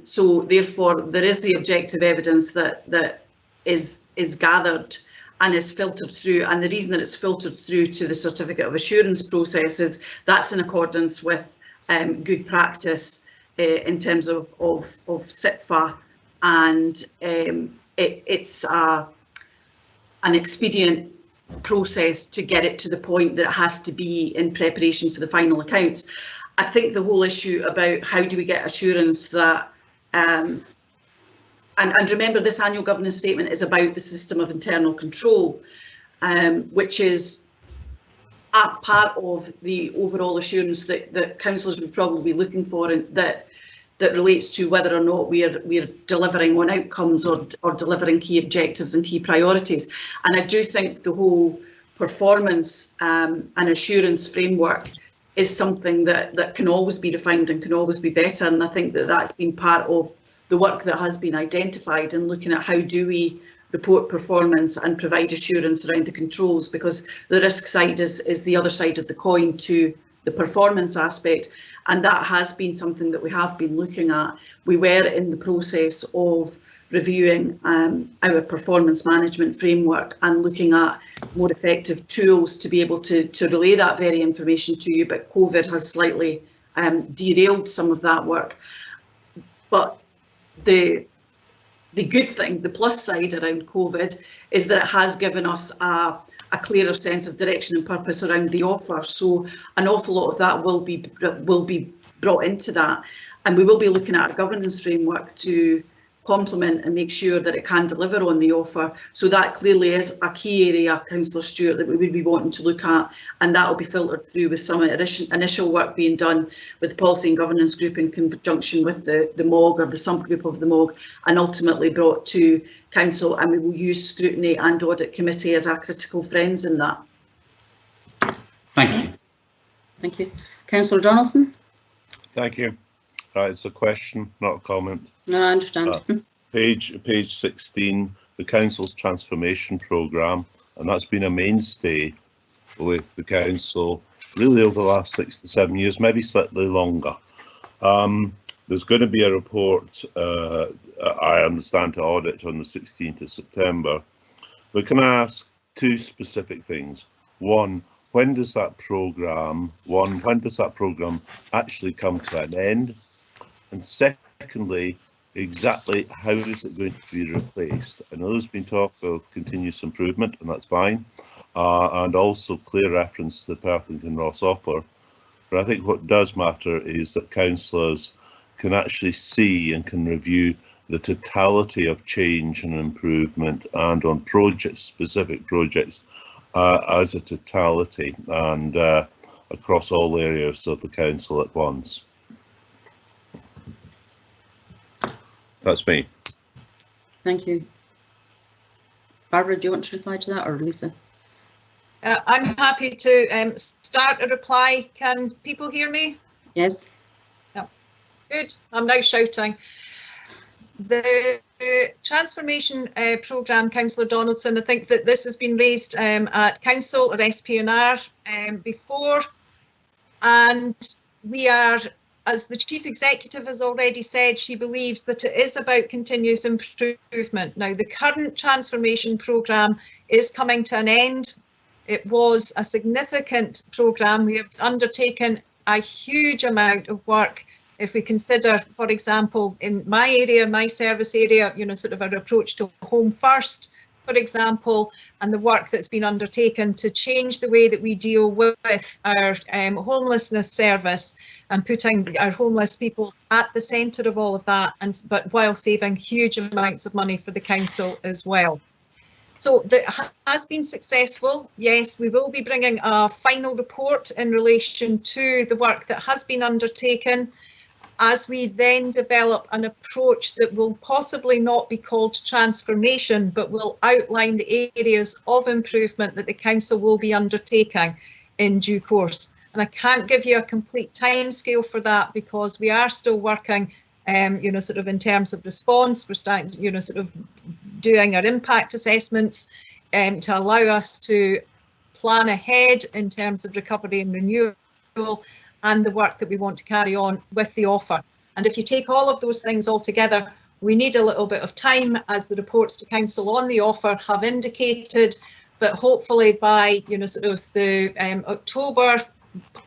So therefore, there is the objective evidence that is gathered and is filtered through, and the reason that it's filtered through to the certificate of assurance process is that's in accordance with good practice in terms of SIPFA, and it's an expedient process to get it to the point that it has to be in preparation for the final accounts. I think the whole issue about how do we get assurance that and remember, this annual governance statement is about the system of internal control, which is a part of the overall assurance that councillors would probably be looking for, and that relates to whether or not we are delivering on outcomes or delivering key objectives and key priorities. And I do think the whole performance and assurance framework is something that can always be refined and can always be better. And I think that that's been part of the work that has been identified in looking at how do we report performance and provide assurance around the controls, because the risk side is the other side of the coin to the performance aspect, and that has been something that we have been looking at. We were in the process of reviewing our performance management framework and looking at more effective tools to be able to relay that very information to you, but COVID has slightly derailed some of that work. But the good thing, the plus side around COVID, is that it has given us a clearer sense of direction and purpose around the offer. So an awful lot of that will be brought into that, and we will be looking at a governance framework to complement and make sure that it can deliver on the offer. So that clearly is a key area, Councillor Stewart, that we would be wanting to look at, and that will be filtered through with some initial work being done with the Policy and Governance Group in conjunction with the MOG or the subgroup of the MOG, and ultimately brought to Council, and we will use Scrutiny and Audit Committee as our critical friends in that. Thank you. Thank you. Councillor Donaldson? Thank you. It's a question, not a comment. No, I understand. Page 16, the Council's transformation programme, and that's been a mainstay with the Council really over the last 6 to 7 years, maybe slightly longer. There's going to be a report, I understand, to audit on the 16th of September. But can I ask two specific things? One, when does that programme actually come to an end? And secondly, exactly how is it going to be replaced? I know there's been talk of continuous improvement, and that's fine, and also clear reference to the Perth and Kinross offer. But I think what does matter is that councillors can actually see and can review the totality of change and improvement, and on projects, specific projects, as a totality, and across all areas of the council at once. That's me. Thank you. Barbara, do you want to reply to that, or Lisa? I'm happy to start a reply. Can people hear me? Yes. No. Good. I'm now shouting. The transformation programme, Councillor Donaldson, I think that this has been raised at Council or SPNR before, and we are, as the Chief Executive has already said, she believes that it is about continuous improvement. Now, the current transformation programme is coming to an end. It was a significant programme. We have undertaken a huge amount of work. If we consider, for example, in my area, my service area, you know, sort of our approach to home first, for example, and the work that's been undertaken to change the way that we deal with our homelessness service and putting our homeless people at the centre of all of that, but while saving huge amounts of money for the council as well. So that has been successful. Yes, we will be bringing a final report in relation to the work that has been undertaken, as we then develop an approach that will possibly not be called transformation, but will outline the areas of improvement that the council will be undertaking in due course. And I can't give you a complete timescale for that because we are still working, sort of in terms of response. We're starting, sort of doing our impact assessments to allow us to plan ahead in terms of recovery and renewal and the work that we want to carry on with the offer. And if you take all of those things all together, we need a little bit of time, as the reports to council on the offer have indicated, but hopefully by sort of the October,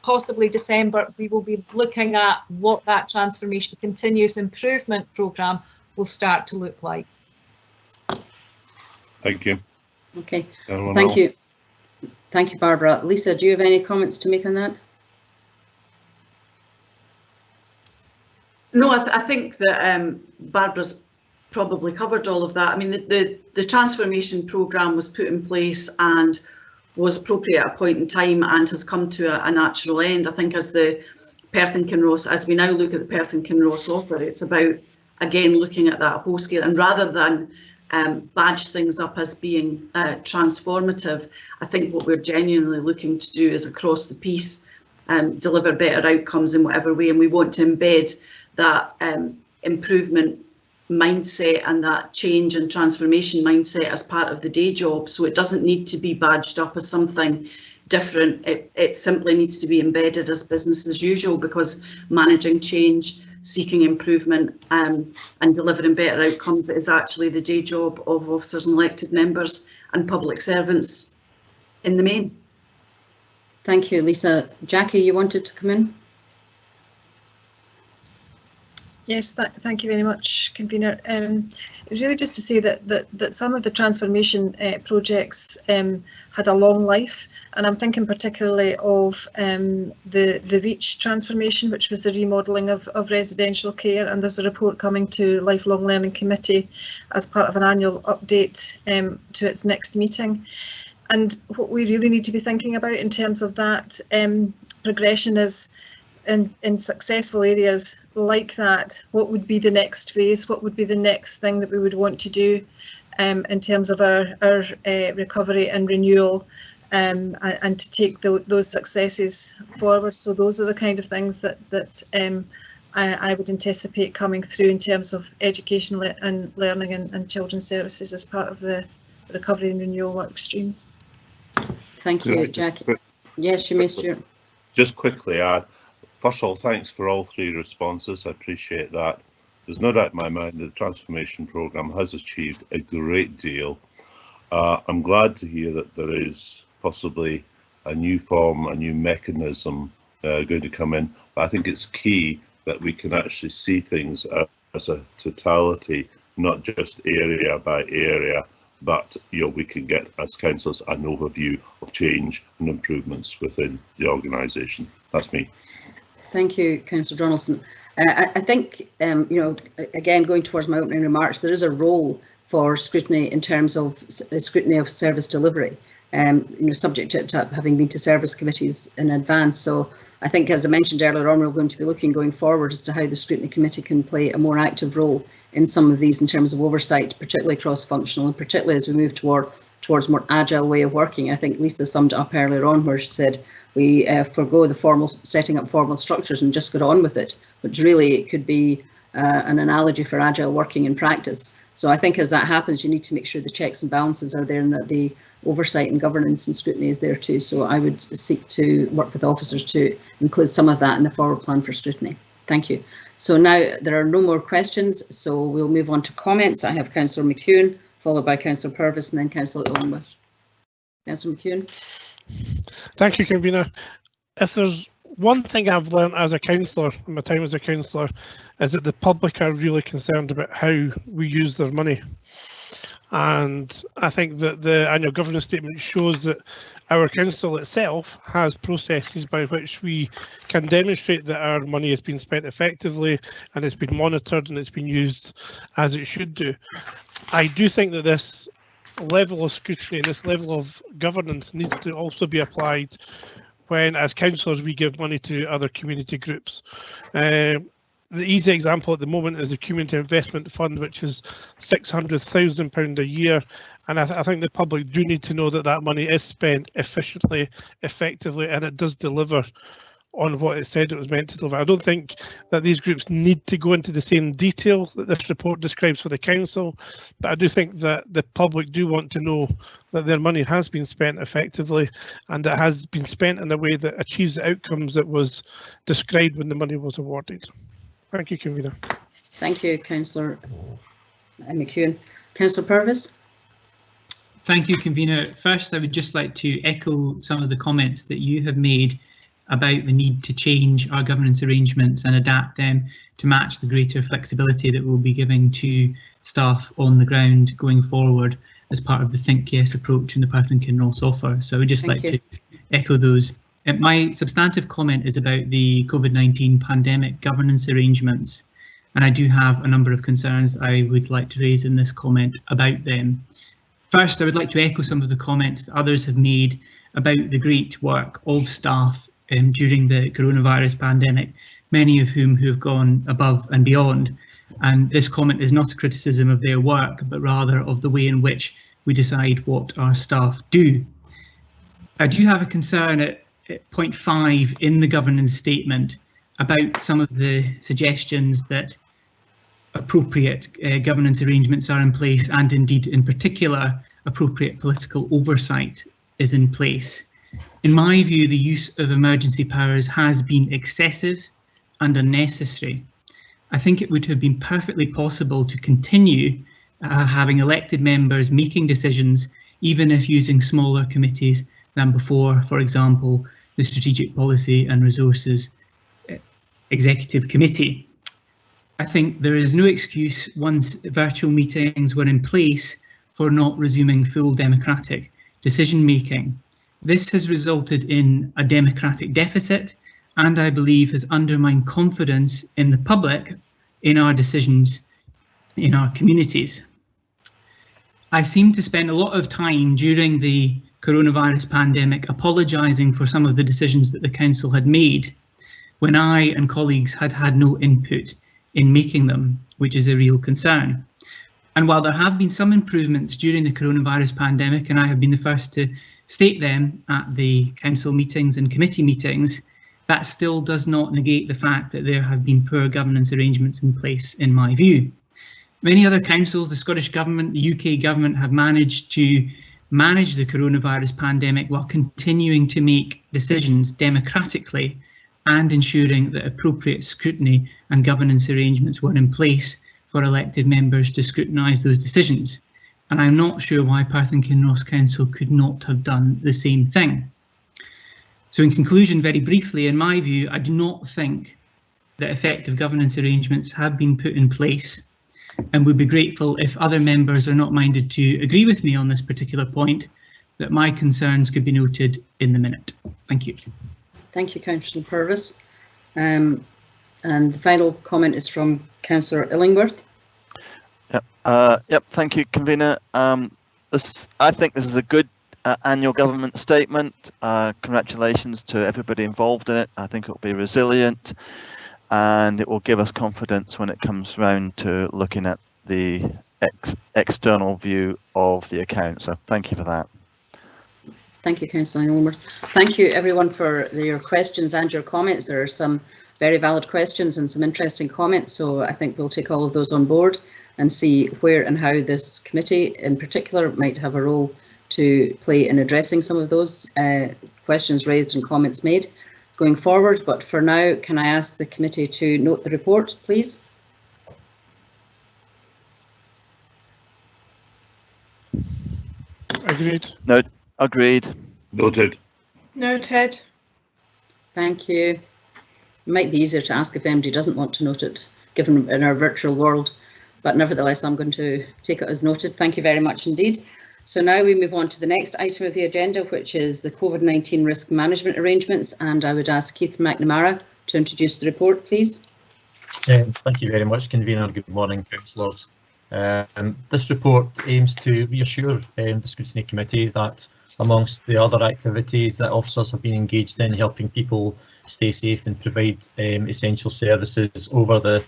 possibly December, we will be looking at what that transformation continuous improvement programme will start to look like. Thank you. Okay, Thank you. Thank you, Barbara. Lisa, do you have any comments to make on that? No, I think that Barbara's probably covered all of that. I mean, the transformation programme was put in place and was appropriate at a point in time and has come to a natural end. I think as the Perth and Kinross, as we now look at the Perth and Kinross offer, it's about, again, looking at that whole scale, and rather than badge things up as being transformative, I think what we're genuinely looking to do is across the piece deliver better outcomes in whatever way, and we want to embed that improvement mindset and that change and transformation mindset as part of the day job. So it doesn't need to be badged up as something different. It simply needs to be embedded as business as usual, because managing change, seeking improvement and delivering better outcomes is actually the day job of officers and elected members and public servants in the main. Thank you, Lisa. Jackie, you wanted to come in? Yes, thank you very much, convener. It's really just to say that some of the transformation projects had a long life, and I'm thinking particularly of the REACH transformation, which was the remodelling of residential care, and there's a report coming to Lifelong Learning Committee as part of an annual update to its next meeting. And what we really need to be thinking about in terms of that progression is in successful areas like that, what would be the next phase? What would be the next thing that we would want to do in terms of our recovery and renewal, and to take those successes forward? So those are the kind of things that I would anticipate coming through in terms of education and learning and children's services as part of the recovery and renewal work streams. Thank you, Jackie. Yes, you may, Stewart. Just quickly add, first of all, thanks for all three responses. I appreciate that. There's no doubt in my mind that the transformation programme has achieved a great deal. I'm glad to hear that there is possibly a new form, a new mechanism going to come in. But I think it's key that we can actually see things as a totality, not just area by area, but we can get, as councillors, an overview of change and improvements within the organisation. That's me. Thank you, Councillor Donaldson. I think, again, going towards my opening remarks, there is a role for scrutiny in terms of scrutiny of service delivery, subject to having been to service committees in advance. So I think, as I mentioned earlier on, we're going to be looking going forward as to how the scrutiny committee can play a more active role in some of these in terms of oversight, particularly cross-functional, and particularly as we move towards more agile way of working. I think Lisa summed it up earlier on where she said we forgo the formal setting up formal structures and just get on with it, which really it could be an analogy for agile working in practice. So I think as that happens, you need to make sure the checks and balances are there and that the oversight and governance and scrutiny is there too. So I would seek to work with officers to include some of that in the forward plan for scrutiny. Thank you. So now there are no more questions, so we'll move on to comments. I have Councillor McEwen, followed by Councillor Purvis and then Councillor Illingworth. Councillor McEwen. Thank you, convener. If there's one thing I've learned as a councillor, in my time as a councillor, is that the public are really concerned about how we use their money. And I think that the annual governance statement shows that our council itself has processes by which we can demonstrate that our money has been spent effectively and it's been monitored and it's been used as it should do. I do think that this level of scrutiny, this level of governance needs to also be applied when, as councillors, we give money to other community groups. The easy example at the moment is the Community Investment Fund, which is £600,000 a year. And I think the public do need to know that that money is spent efficiently, effectively, and it does deliver on what it said it was meant to deliver. I don't think that these groups need to go into the same detail that this report describes for the council, but I do think that the public do want to know that their money has been spent effectively and it has been spent in a way that achieves the outcomes that was described when the money was awarded. Thank you, Convener. Thank you, Councillor McEwen. Councillor Purvis. Thank you, Convener. First, I would just like to echo some of the comments that you have made about the need to change our governance arrangements and adapt them to match the greater flexibility that we'll be giving to staff on the ground going forward as part of the Think Yes approach and the Perth and Kinross offer. So I would just like to echo those. My substantive comment is about the COVID-19 pandemic governance arrangements, and I do have a number of concerns I would like to raise in this comment about them. First, I would like to echo some of the comments that others have made about the great work of staff during the coronavirus pandemic, many of whom have gone above and beyond. And this comment is not a criticism of their work, but rather of the way in which we decide what our staff do. I do have a concern at point 5 in the governance statement about some of the suggestions that appropriate governance arrangements are in place, and indeed in particular appropriate political oversight is in place. In my view, the use of emergency powers has been excessive and unnecessary. I think it would have been perfectly possible to continue having elected members making decisions, even if using smaller committees than before, for example, the Strategic Policy and Resources Executive Committee. I think there is no excuse once virtual meetings were in place for not resuming full democratic decision making. This has resulted in a democratic deficit and I believe has undermined confidence in the public in our decisions in our communities. I seem to spend a lot of time during the coronavirus pandemic apologising for some of the decisions that the council had made when I and colleagues had had no input in making them, which is a real concern. And while there have been some improvements during the coronavirus pandemic, and I have been the first to state them at the council meetings and committee meetings, that still does not negate the fact that there have been poor governance arrangements in place, in my view. Many other councils, the Scottish Government, the UK Government, have managed to manage the coronavirus pandemic while continuing to make decisions democratically and ensuring that appropriate scrutiny and governance arrangements were in place for elected members to scrutinise those decisions. And I'm not sure why Perth and Kinross Council could not have done the same thing. So in conclusion, very briefly, in my view, I do not think that effective governance arrangements have been put in place, and would be grateful if other members are not minded to agree with me on this particular point, that my concerns could be noted in the minute. Thank you. Thank you, Councillor Purvis. And the final comment is from Councillor Illingworth. Yep, thank you, Convener. I think this is a good annual government statement. Congratulations to everybody involved in it. I think it will be resilient and it will give us confidence when it comes round to looking at the external view of the account. So thank you for that. Thank you, Councillor Illingworth. Thank you everyone for your questions and your comments. There are some very valid questions and some interesting comments, so I think we'll take all of those on board and see where and how this committee in particular might have a role to play in addressing some of those questions raised and comments made going forward. But for now, can I ask the committee to note the report, please? Agreed. No, agreed. Noted. Noted. Thank you. It might be easier to ask if MD doesn't want to note it, given in our virtual world. but nevertheless, I'm going to take it as noted. Thank you very much indeed. So now we move on to the next item of the agenda, which is the COVID-19 risk management arrangements, and I would ask Keith McNamara to introduce the report, please. Thank you very much, Convener. Good morning, councillors. This report aims to reassure the Scrutiny Committee that amongst the other activities that officers have been engaged in helping people stay safe and provide essential services over the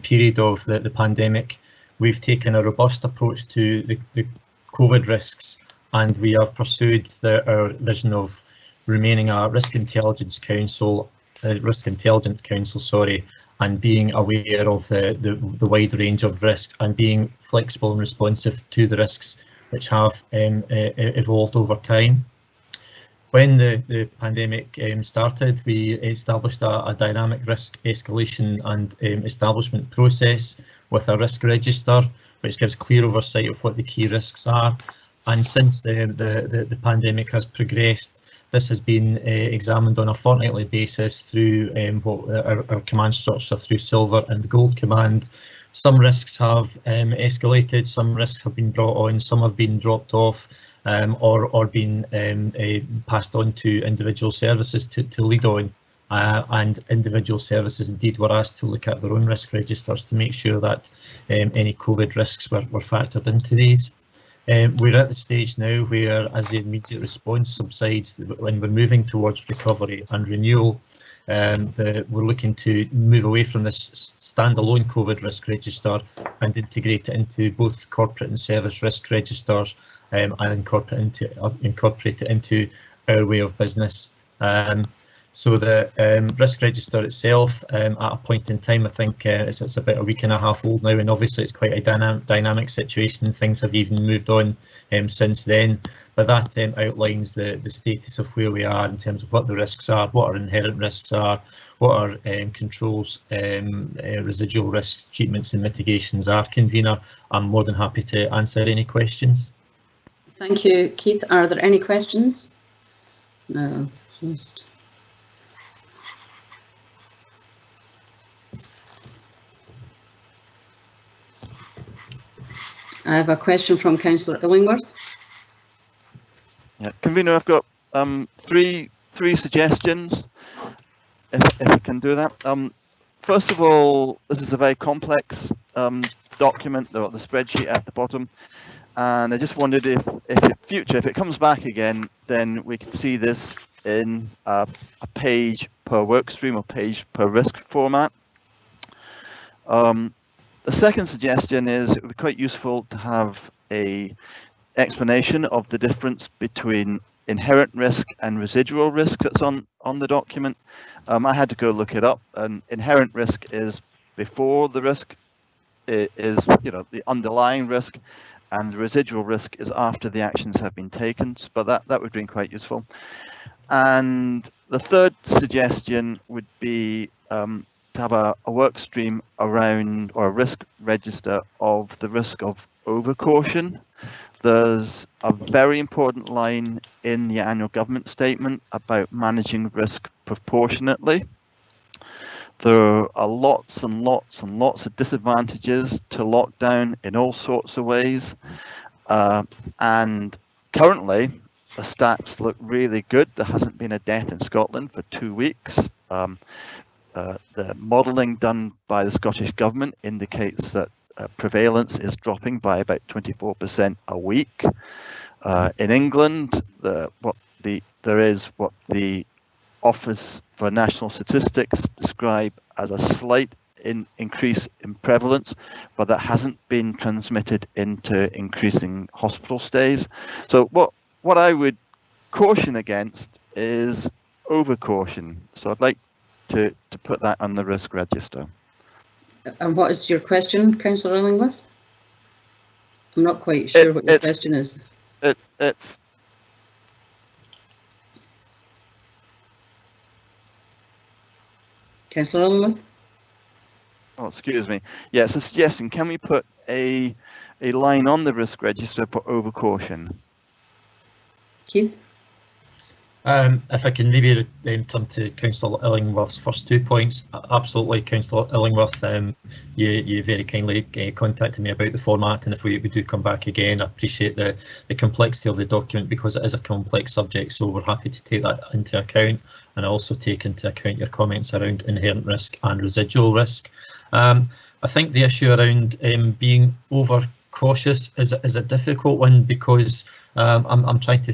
period of the pandemic, we've taken a robust approach to the COVID risks, and we have pursued our vision of remaining a risk intelligence council, and being aware of the wide range of risks and being flexible and responsive to the risks which have evolved over time. When the pandemic started, we established a dynamic risk escalation and establishment process with a risk register, which gives clear oversight of what the key risks are. And since the pandemic has progressed, this has been examined on a fortnightly basis through our command structure through Silver and Gold Command. Some risks have escalated, some risks have been brought on, some have been dropped off or been passed on to individual services to lead on. And individual services indeed were asked to look at their own risk registers to make sure that any COVID risks were factored into these. We're at the stage now where, as the immediate response subsides, when we're moving towards recovery and renewal, we're looking to move away from this standalone COVID risk register and integrate it into both corporate and service risk registers and incorporate it into our way of business. So the risk register itself, at a point in time, I think it's about a week and a half old now, and obviously it's quite a dynamic situation. Things have even moved on since then, but that outlines the status of where we are in terms of what the risks are, what our inherent risks are, what our controls, residual risks, treatments and mitigations are. Convener, I'm more than happy to answer any questions. Thank you, Keith. Are there any questions? No. I have a question from Councillor Illingworth. Yeah, Convener, I've got three suggestions, if I can do that. First of all, this is a very complex document, the spreadsheet at the bottom, and I just wondered if in future, if it comes back again, then we could see this in a page per workstream or page per risk format. The second suggestion is it would be quite useful to have a explanation of the difference between inherent risk and residual risk that's on the document. I had to go look it up, and inherent risk is before the risk is, the underlying risk, and the residual risk is after the actions have been taken, but that would be quite useful. And the third suggestion would be to have a work stream around, or a risk register of the risk of overcaution. There's a very important line in the annual government statement about managing risk proportionately. There are lots and lots and lots of disadvantages to lockdown in all sorts of ways. And currently, the stats look really good. There hasn't been a death in Scotland for 2 weeks. The modelling done by the Scottish Government indicates that prevalence is dropping by about 24% a week. In England, there is what the Office for National Statistics describe as a slight increase in prevalence, but that hasn't been transmitted into increasing hospital stays. So what I would caution against is overcaution. So I'd like to put that on the risk register. And what is your question, Councillor Illingworth? I'm not quite sure what your question is. It's Councillor Illingworth? Oh, excuse me. Yeah, it's a suggestion. Can we put a line on the risk register for overcaution? Keith? If I can maybe turn to Councillor Illingworth's first 2 points, absolutely, Councillor Illingworth, you very kindly contacted me about the format, and if we do come back again, I appreciate the complexity of the document because it is a complex subject, so we're happy to take that into account, and also take into account your comments around inherent risk and residual risk. I think the issue around being over cautious is a difficult one because I'm trying to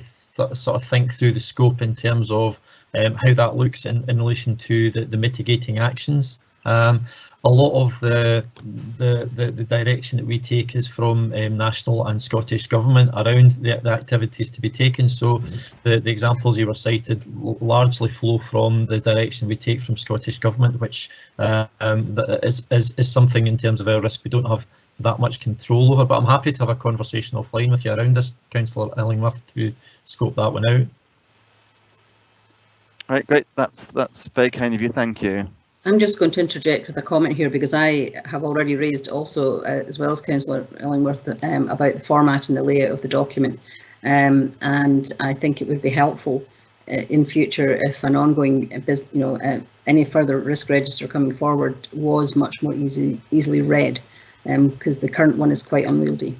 sort of think through the scope in terms of how that looks in relation to the mitigating actions. A lot of the direction that we take is from national and Scottish government around the activities to be taken. So the examples you were cited largely flow from the direction we take from Scottish government, which is something in terms of our risk we don't have that much control over, but I'm happy to have a conversation offline with you around this, Councillor Illingworth, to scope that one out. Right, great. That's very kind of you. Thank you. I'm just going to interject with a comment here because I have already raised also, as well as Councillor Illingworth, about the format and the layout of the document, and I think it would be helpful in future if an ongoing, any further risk register coming forward was much more easily read. Because the current one is quite unwieldy.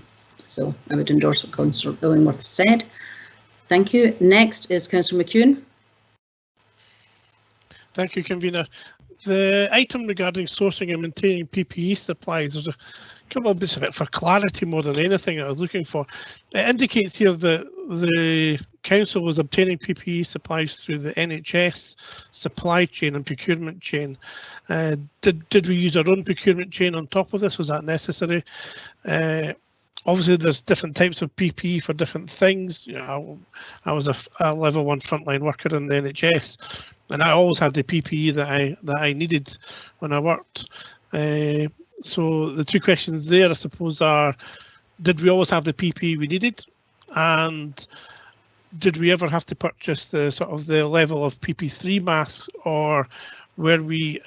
So I would endorse what Councillor Illingworth said. Thank you. Next is Councillor McEwen. Thank you, Convener. The item regarding sourcing and maintaining PPE supplies, there's a couple of bits of it for clarity more than anything I was looking for. It indicates here that the Council was obtaining PPE supplies through the NHS supply chain and procurement chain. Did we use our own procurement chain on top of this? Was that necessary? Obviously, there's different types of PPE for different things. You know, I was a level 1 frontline worker in the NHS, and I always had the PPE that I needed when I worked. So the two questions there, I suppose, are: did we always have the PPE we needed, and did we ever have to purchase the sort of the level of PP3 masks, or do we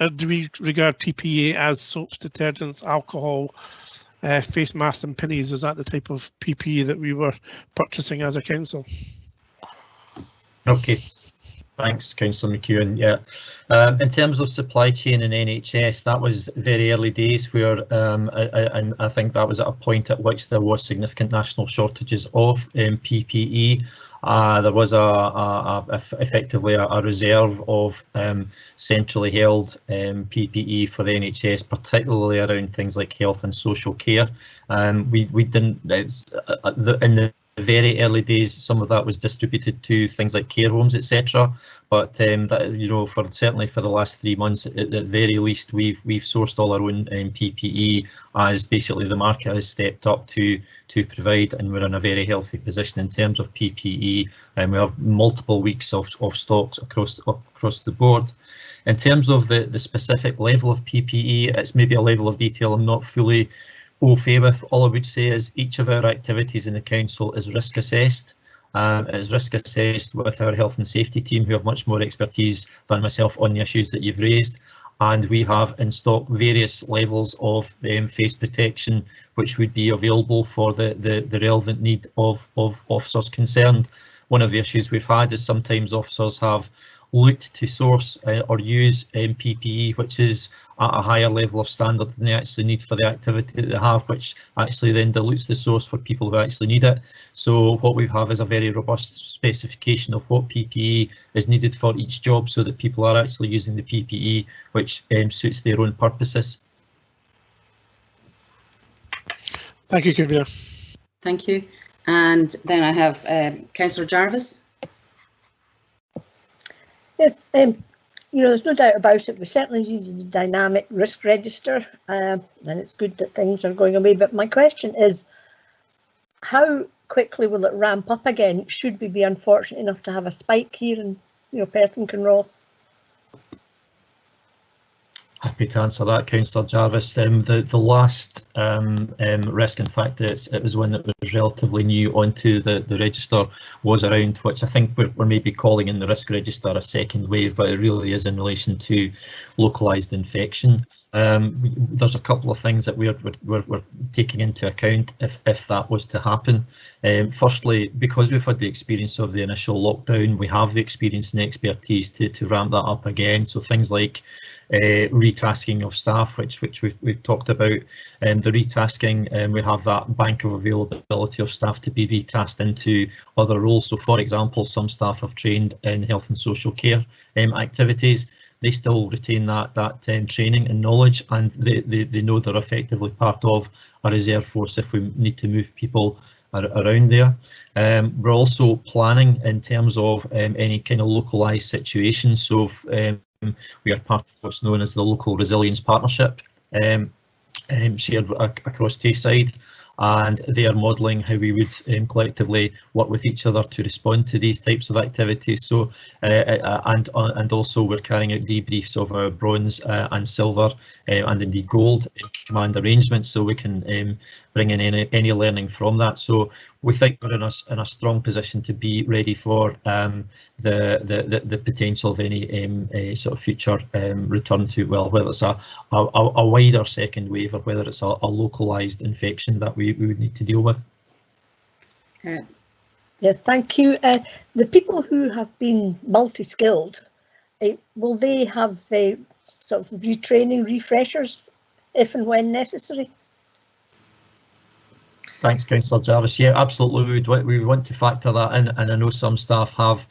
regard PPE as soaps, detergents, alcohol, face masks and pinnies? Is that the type of PPE that we were purchasing as a council? Okay, thanks, Councillor McEwen. Yeah, in terms of supply chain and NHS, that was very early days where, and I think that was at a point at which there was significant national shortages of PPE. There was effectively a reserve of centrally held PPE for the NHS, particularly around things like health and social care. We didn't, in the very early days, some of that was distributed to things like care homes, etc. But that, certainly for the last 3 months, at the very least, we've sourced all our own PPE, as basically the market has stepped up to provide, and we're in a very healthy position in terms of PPE, and we have multiple weeks of stocks across the board. In terms of the specific level of PPE, it's maybe a level of detail I'm not fully au fait with. All I would say is each of our activities in the council is risk assessed. It is risk assessed with our health and safety team, who have much more expertise than myself on the issues that you've raised. And we have in stock various levels of face protection, which would be available for the relevant need of officers concerned. One of the issues we've had is sometimes officers have looked to source or use PPE which is at a higher level of standard than they actually need for the activity that they have, which actually then dilutes the source for people who actually need it. So what we have is a very robust specification of what PPE is needed for each job, so that people are actually using the PPE which suits their own purposes. Thank you, Convener. Thank you. And then I have Councillor Jarvis. Yes, there's no doubt about it. We certainly need a dynamic risk register, and it's good that things are going away. But my question is, how quickly will it ramp up again? Should we be unfortunate enough to have a spike here in, Perth and Kinross? Happy to answer that, Councillor Jarvis. The last risk, in fact, it was one that was relatively new onto the register, was around, which I think we're maybe calling in the risk register a second wave, but it really is in relation to localised infection. There's a couple of things that we're taking into account if that was to happen. Firstly, because we've had the experience of the initial lockdown, we have the experience and expertise to ramp that up again. So things like retasking of staff, which we've talked about, the retasking, we have that bank of availability of staff to be retasked into other roles. So for example, some staff have trained in health and social care activities. They still retain that training and knowledge, and they know they're effectively part of a reserve force if we need to move people around there. We're also planning in terms of any kind of localised situations. So we are part of what's known as the Local Resilience Partnership, shared across Tayside, and they are modelling how we would collectively work with each other to respond to these types of activities. So and also we're carrying out debriefs of our bronze and silver and indeed gold command arrangements, so we can bring in any learning from that. So we think we're in a strong position to be ready for the potential of any sort of future return to, well, whether it's a wider second wave or whether it's a localised infection that we would need to deal with. Yes, thank you. The people who have been multi-skilled, will they have sort of retraining refreshers if and when necessary? Thanks, Councillor Jarvis. Yeah, absolutely. We want to factor that in, and I know some staff have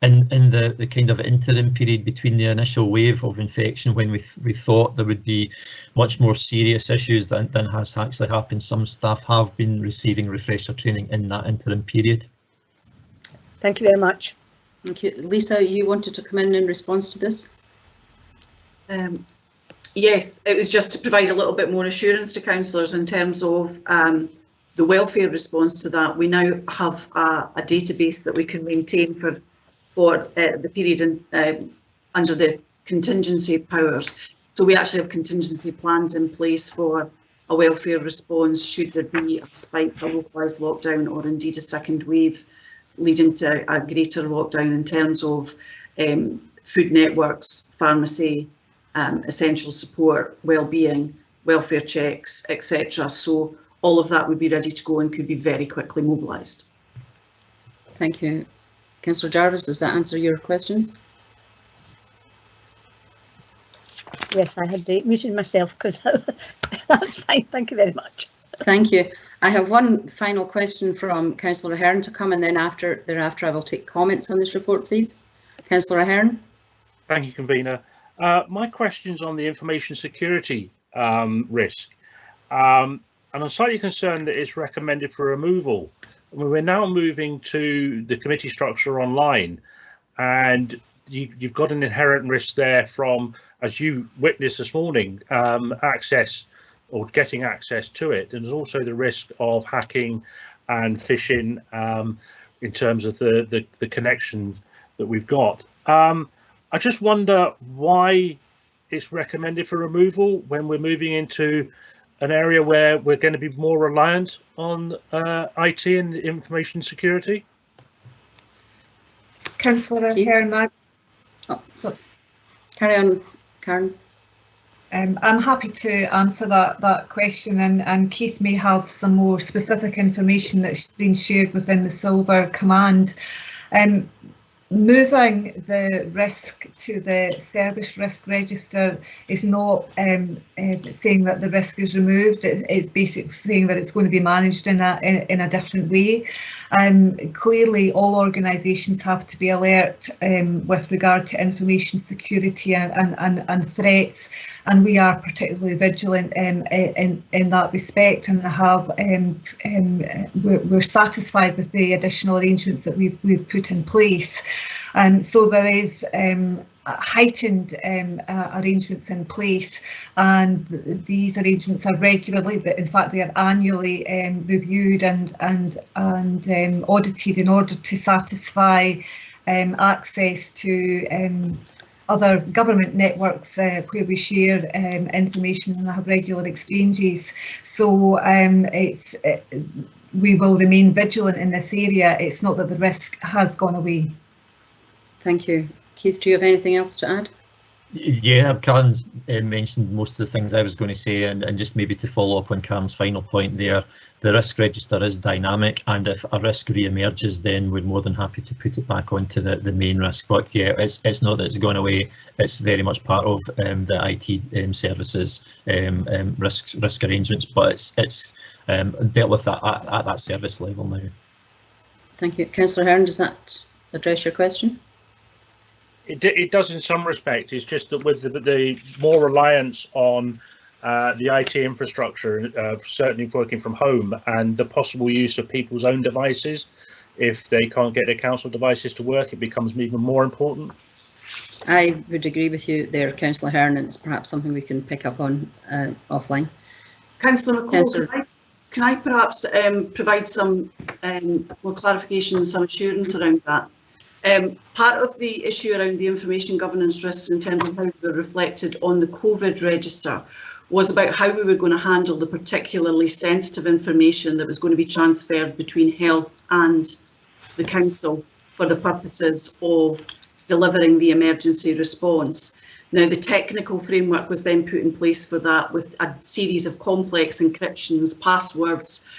in the kind of interim period between the initial wave of infection, when we thought there would be much more serious issues than has actually happened. Some staff have been receiving refresher training in that interim period. Thank you very much. Thank you. Lisa, you wanted to come in response to this? Yes, it was just to provide a little bit more assurance to councillors in terms of the welfare response to that. We now have a database that we can maintain for the period under the contingency powers. So we actually have contingency plans in place for a welfare response should there be a spike, a localised lockdown, or indeed a second wave leading to a greater lockdown in terms of food networks, pharmacy, essential support, well-being, welfare checks, etc. So all of that would be ready to go and could be very quickly mobilised. Thank you. Councillor Jarvis, does that answer your questions? Yes, I had muted myself because that's fine. Thank you very much. Thank you. I have one final question from Councillor Ahern to come, and then thereafter I will take comments on this report, please. Councillor Ahern. Thank you, Convener. My question's on the information security risk. And I'm slightly concerned that it's recommended for removal. I mean, we're now moving to the committee structure online, and you've got an inherent risk there from, as you witnessed this morning, access or getting access to it. And there's also the risk of hacking and phishing in terms of the connection that we've got. I just wonder why it's recommended for removal when we're moving into an area where we're going to be more reliant on IT and information security. Councillor Ahern, carry on, Karen. I'm happy to answer that question, and Keith may have some more specific information that's been shared within the Silver Command. Moving the risk to the service risk register is not saying that the risk is removed. It's basically saying that it's going to be managed in a different way. Clearly, all organisations have to be alert with regard to information security and threats, and we are particularly vigilant in that respect, and we're satisfied with the additional arrangements that we've put in place. So there is heightened arrangements in place, and these arrangements are regularly, in fact they are annually reviewed and audited in order to satisfy access to other government networks where we share information and have regular exchanges. So we will remain vigilant in this area. It's not that the risk has gone away. Thank you. Keith, do you have anything else to add? Yeah, Karen's mentioned most of the things I was going to say, and just maybe to follow up on Karen's final point there, the risk register is dynamic, and if a risk re-emerges, then we're more than happy to put it back onto the main risk. But yeah, it's not that it's gone away, it's very much part of the IT services risk arrangements, but it's dealt with at that service level now. Thank you. Councillor Hearn, does that address your question? It does in some respect. It's just that with the more reliance on the IT infrastructure, certainly working from home, and the possible use of people's own devices, if they can't get their council devices to work, it becomes even more important. I would agree with you there, Councillor Hearn, and it's perhaps something we can pick up on offline. Councillor McCall, can I perhaps provide some more clarification and some assurance around that? Part of the issue around the information governance risks in terms of how they were reflected on the COVID register was about how we were going to handle the particularly sensitive information that was going to be transferred between health and the council for the purposes of delivering the emergency response. Now, the technical framework was then put in place for that with a series of complex encryptions, passwords,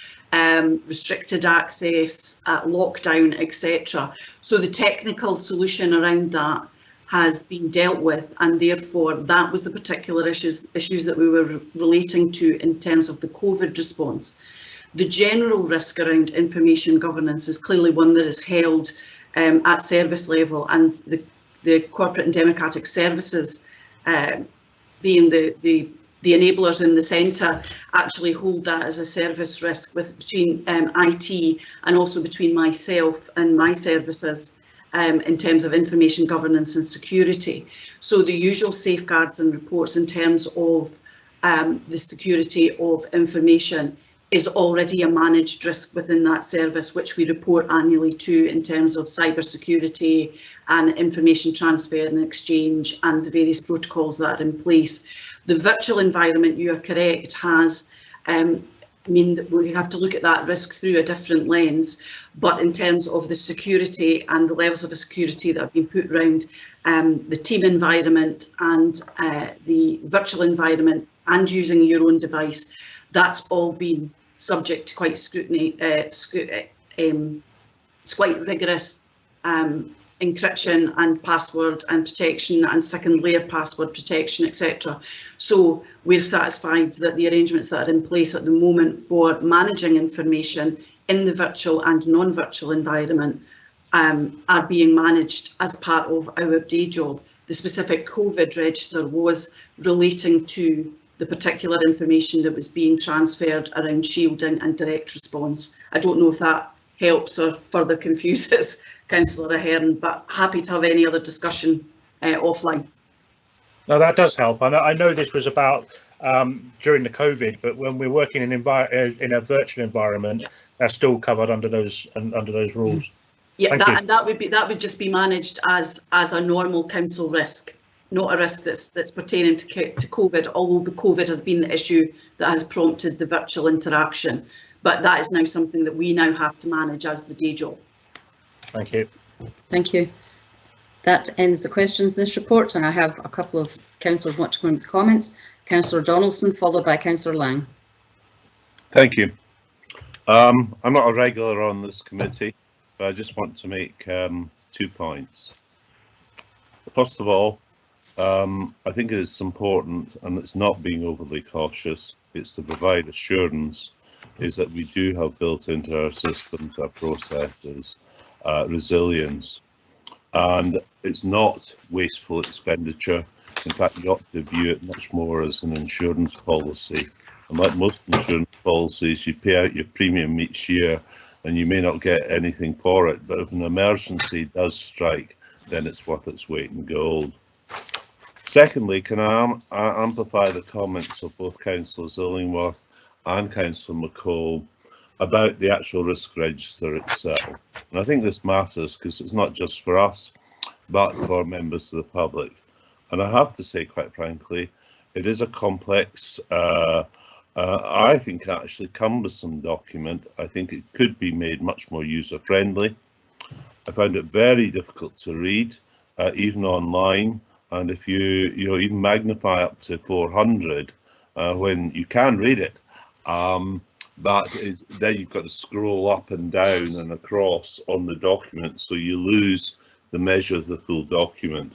restricted access, lockdown, etc. So the technical solution around that has been dealt with, and therefore that was the particular issues that we were relating to in terms of the COVID response. The general risk around information governance is clearly one that is held at service level, and the corporate and democratic services being the enablers in the centre actually hold that as a service risk between IT and also between myself and my services in terms of information governance and security. So the usual safeguards and reports in terms of the security of information is already a managed risk within that service, which we report annually to in terms of cyber security and information transfer and exchange and the various protocols that are in place. The virtual environment, you are correct, has, I mean, we have to look at that risk through a different lens, but in terms of the security and the levels of security that have been put around the team environment and the virtual environment and using your own device, that's all been subject to quite scrutiny, it's quite rigorous encryption and password and protection and second layer password protection, etc. So we're satisfied that the arrangements that are in place at the moment for managing information in the virtual and non-virtual environment are being managed as part of our day job. The specific COVID register was relating to the particular information that was being transferred around shielding and direct response. I don't know if that helps or further confuses Councillor Ahern, but happy to have any other discussion offline. No, that does help. I know this was about during the COVID, but when we're working in a virtual environment, that's still covered under those rules. Yeah, and that would just be managed as a normal council risk, not a risk that's pertaining to COVID, although COVID has been the issue that has prompted the virtual interaction. But that is now something that we now have to manage as the day job. Thank you. Thank you. That ends the questions in this report, and I have a couple of councillors want to go into the comments. Councillor Donaldson, followed by Councillor Lang. Thank you. I'm not a regular on this committee, but I just want to make 2 points. First of all, I think it is important, and it's not being overly cautious, it's to provide assurance is that we do have built into our systems, our processes, resilience, and it's not wasteful expenditure. In fact, you ought to view it much more as an insurance policy. And like most insurance policies, you pay out your premium each year and you may not get anything for it, but if an emergency does strike, then it's worth its weight in gold. Secondly, can I amplify the comments of both Councillor Illingworth and Councillor McCall about the actual risk register itself. And I think this matters because it's not just for us, but for members of the public. And I have to say, quite frankly, it is a complex, I think actually cumbersome document. I think it could be made much more user-friendly. I found it very difficult to read, even online. And if you even magnify up to 400 when you can read it, then you've got to scroll up and down and across on the document, so you lose the measure of the full document.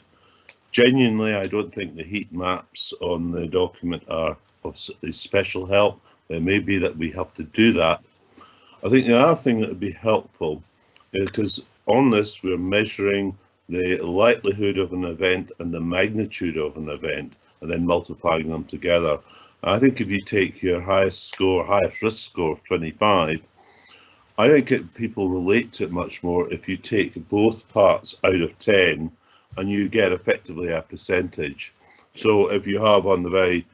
Genuinely, I don't think the heat maps on the document are of special help. It may be that we have to do that. I think the other thing that would be helpful is, because on this we're measuring the likelihood of an event and the magnitude of an event, and then multiplying them together. I think if you take your highest risk score of 25, I think people relate to it much more if you take both parts out of 10 and you get effectively a percentage. So if you have on the very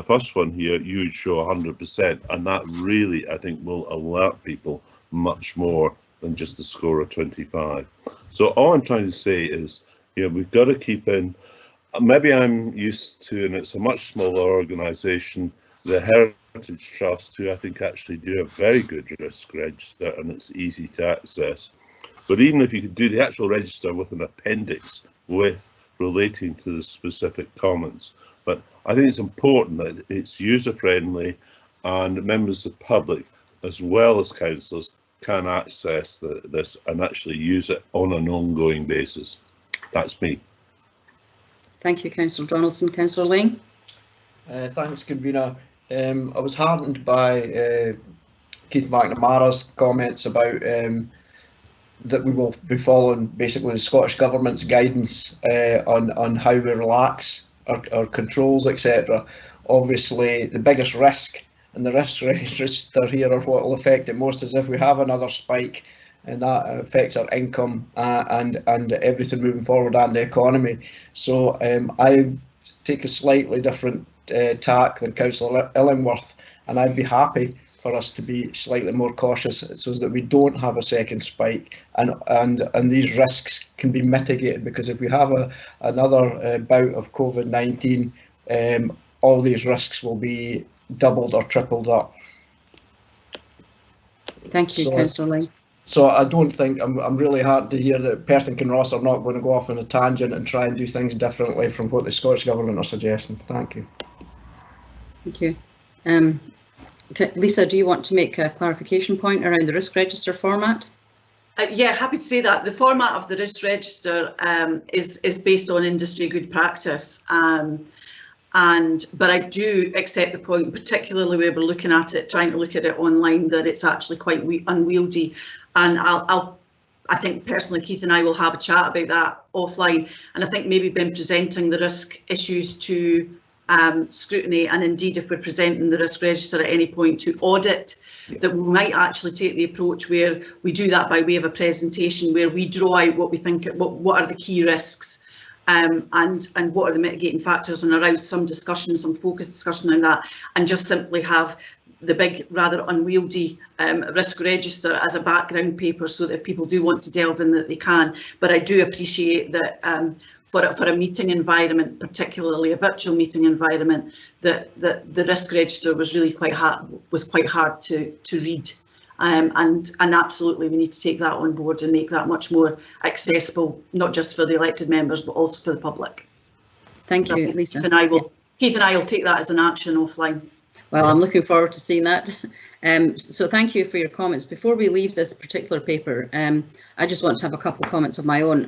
first one here, you would show 100%, and that really, I think, will alert people much more than just a score of 25. So all I'm trying to say is, we've got to keep in, maybe I'm used to, and it's a much smaller organisation, the Heritage Trust, who I think actually do a very good risk register, and it's easy to access. But even if you could do the actual register with an appendix with relating to the specific comments, but I think it's important that it's user friendly and members of the public as well as councillors can access this and actually use it on an ongoing basis. That's me. Thank you, Councillor Donaldson. Councillor Lane. Thanks, convener. I was heartened by Keith McNamara's comments about that we will be following basically the Scottish Government's guidance on how we relax our controls, etc. Obviously, the biggest risk and the risk register here are what will affect it most is if we have another spike, and that affects our income and everything moving forward and the economy. So I take a slightly different tack than Councillor Illingworth, and I'd be happy for us to be slightly more cautious so that we don't have a second spike, and these risks can be mitigated, because if we have another bout of COVID-19, all these risks will be doubled or tripled up. Thank you, Councillor Lane. So I don't think, I'm really heartened to hear that Perth and Kinross are not going to go off on a tangent and try and do things differently from what the Scottish Government are suggesting. Thank you. Thank you. Okay, Lisa, do you want to make a clarification point around the risk register format? Yeah, happy to say that. The format of the risk register is based on industry good practice. But I do accept the point, particularly where we're looking at it, trying to look at it online, that it's actually quite unwieldy. And I think personally, Keith and I will have a chat about that offline. And I think maybe been presenting the risk issues to Scrutiny, and indeed if we're presenting the risk register at any point to audit, that we might actually take the approach where we do that by way of a presentation, where we draw out what we think, what are the key risks, and what are the mitigating factors, and around some discussion, some focused discussion on that, and just simply have the big, rather unwieldy risk register as a background paper, so that if people do want to delve in, that they can. But I do appreciate that for a meeting environment, particularly a virtual meeting environment, that the risk register was really quite hard to read. And absolutely we need to take that on board and make that much more accessible, not just for the elected members, but also for the public. Thank you, Lisa. Keith and I will take that as an action offline. Well, I'm looking forward to seeing that. So thank you for your comments. Before we leave this particular paper, I just want to have a couple of comments of my own.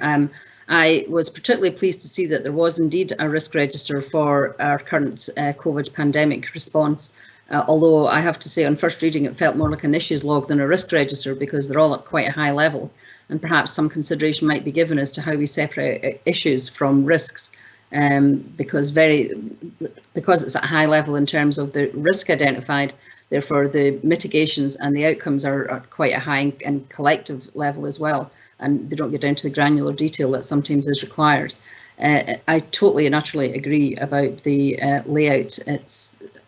I was particularly pleased to see that there was indeed a risk register for our current COVID pandemic response. Although I have to say, on first reading, it felt more like an issues log than a risk register, because they're all at quite a high level, and perhaps some consideration might be given as to how we separate issues from risks, because it's at a high level in terms of the risk identified. Therefore, the mitigations and the outcomes are at quite a high and collective level as well, and they don't get down to the granular detail that sometimes is required. I totally and utterly agree about the layout.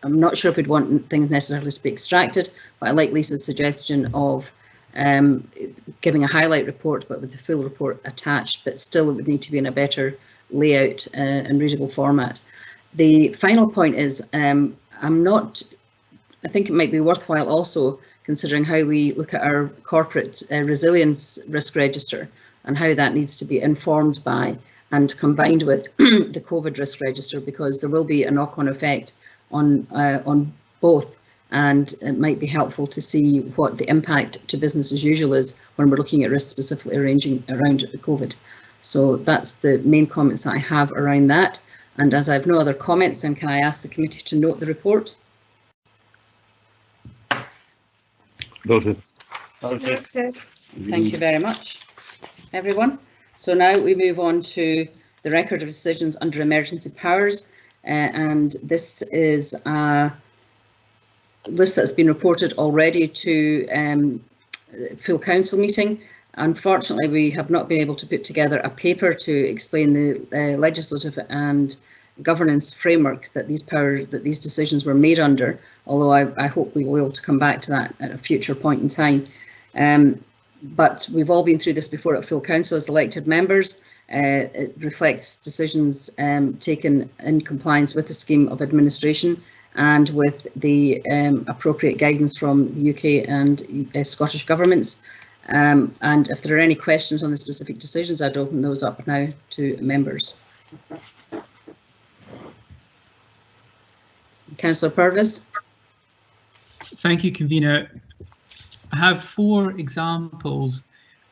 I'm not sure if we'd want things necessarily to be extracted, but I like Lisa's suggestion of giving a highlight report, but with the full report attached, but still it would need to be in a better layout and readable format. The final point is, I think it might be worthwhile also considering how we look at our corporate resilience risk register and how that needs to be informed by and combined with the COVID risk register, because there will be a knock-on effect on both, and it might be helpful to see what the impact to business as usual is when we're looking at risk specifically around COVID. So that's the main comments that I have around that. And as I have no other comments, then can I ask the committee to note the report? Noted. Okay. Thank you very much, everyone. So now we move on to the record of decisions under emergency powers, and this is a list that's been reported already to full council meeting. Unfortunately, we have not been able to put together a paper to explain the legislative and governance framework that these decisions were made under, although I hope we will be able to come back to that at a future point in time. But we've all been through this before at full council as elected members. It reflects decisions taken in compliance with the scheme of administration and with the appropriate guidance from the UK and Scottish governments. And if there are any questions on the specific decisions, I'd open those up now to members. Councillor Purvis. Thank you, Convener. I have 4 examples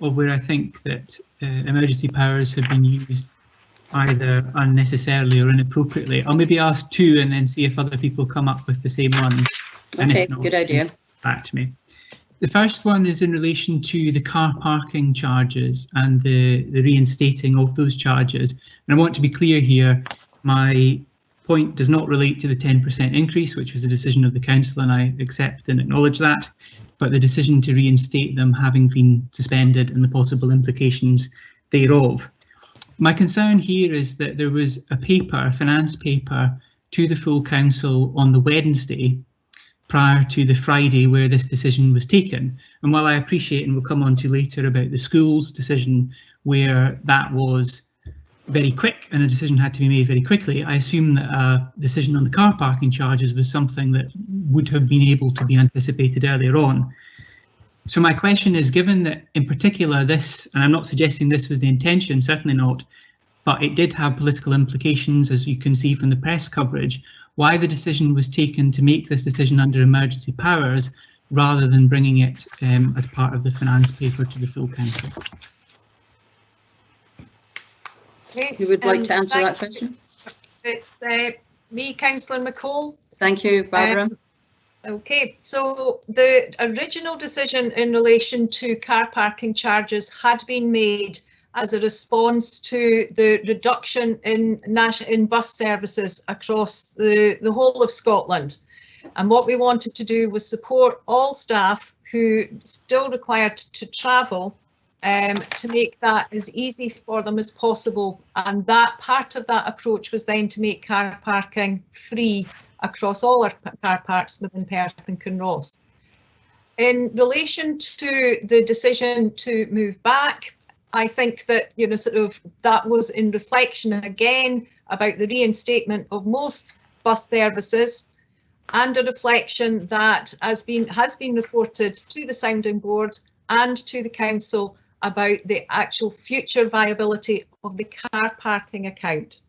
of where I think that emergency powers have been used either unnecessarily or inappropriately. I'll maybe ask 2 and then see if other people come up with the same ones. Okay, good idea. Back to me. The first one is in relation to the car parking charges and the reinstating of those charges. And I want to be clear here, my point does not relate to the 10% increase, which was a decision of the council, and I accept and acknowledge that, but the decision to reinstate them having been suspended and the possible implications thereof. My concern here is that there was a paper, a finance paper, to the full council on the Wednesday prior to the Friday where this decision was taken. And while I appreciate, and we'll come on to later about the schools decision where that was very quick and a decision had to be made very quickly, I assume that a decision on the car parking charges was something that would have been able to be anticipated earlier on. So my question is, given that in particular this, and I'm not suggesting this was the intention, certainly not, but it did have political implications, as you can see from the press coverage, why the decision was taken to make this decision under emergency powers rather than bringing it as part of the finance paper to the full council. Who would like to answer that question? It's me, Councillor McCall. Thank you, Barbara. Okay, so the original decision in relation to car parking charges had been made as a response to the reduction in bus services across the whole of Scotland. And what we wanted to do was support all staff who still required to travel to make that as easy for them as possible. And that part of that approach was then to make car parking free across all our car parks within Perth and Kinross. In relation to the decision to move back, I think that, you know, sort of that was in reflection again about the reinstatement of most bus services, and a reflection that has been reported to the sounding board and to the council about the actual future viability of the car parking account.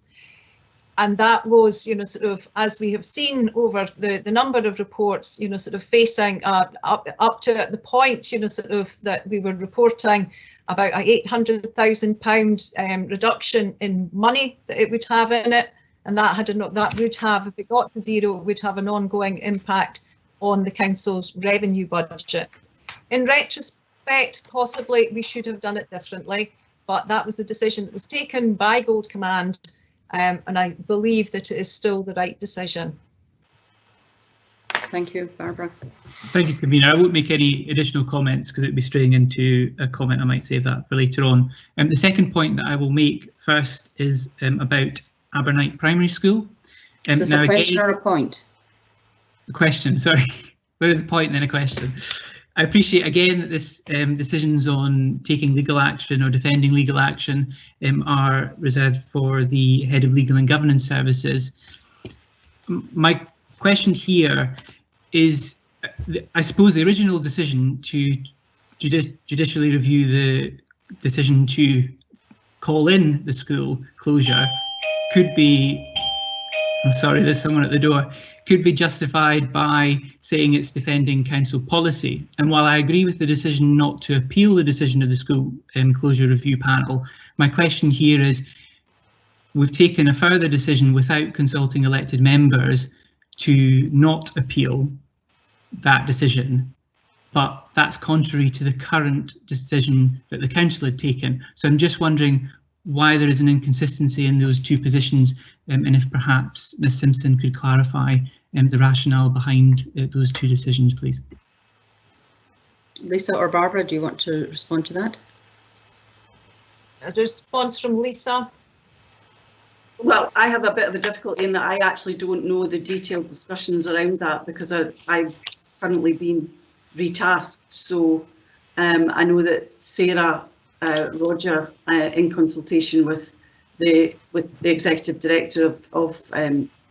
And that was, you know, sort of, as we have seen over the number of reports, you know, sort of facing up to the point, you know, sort of that we were reporting about a £800,000 reduction in money that it would have in it, and that would have, if it got to zero, would have an ongoing impact on the council's revenue budget. In retrospect, possibly we should have done it differently, but that was a decision that was taken by Gold Command, and I believe that it is still the right decision. Thank you, Barbara. Thank you, Convener. I won't make any additional comments because it would be straying into a comment. I might save that for later on. The second point that I will make first is about Abernight Primary School. Is this a question or a point? A question, sorry. There is a point and then a question. I appreciate again that this decisions on taking legal action or defending legal action are reserved for the head of legal and governance services. My question here is, I suppose the original decision to judicially review the decision to call in the school closure could be, I'm sorry, there's someone at the door, could be justified by saying it's defending council policy. And while I agree with the decision not to appeal the decision of the school closure review panel, my question here is, we've taken a further decision without consulting elected members to not appeal that decision, but that's contrary to the current decision that the council had taken. So I'm just wondering why there is an inconsistency in those two positions, and if perhaps Ms Simpson could clarify the rationale behind those two decisions, please. Lisa or Barbara, do you want to respond to that? A response from Lisa. Well, I have a bit of a difficulty in that I actually don't know the detailed discussions around that, because I've currently been retasked. So I know that Sarah, Roger, in consultation with the executive director of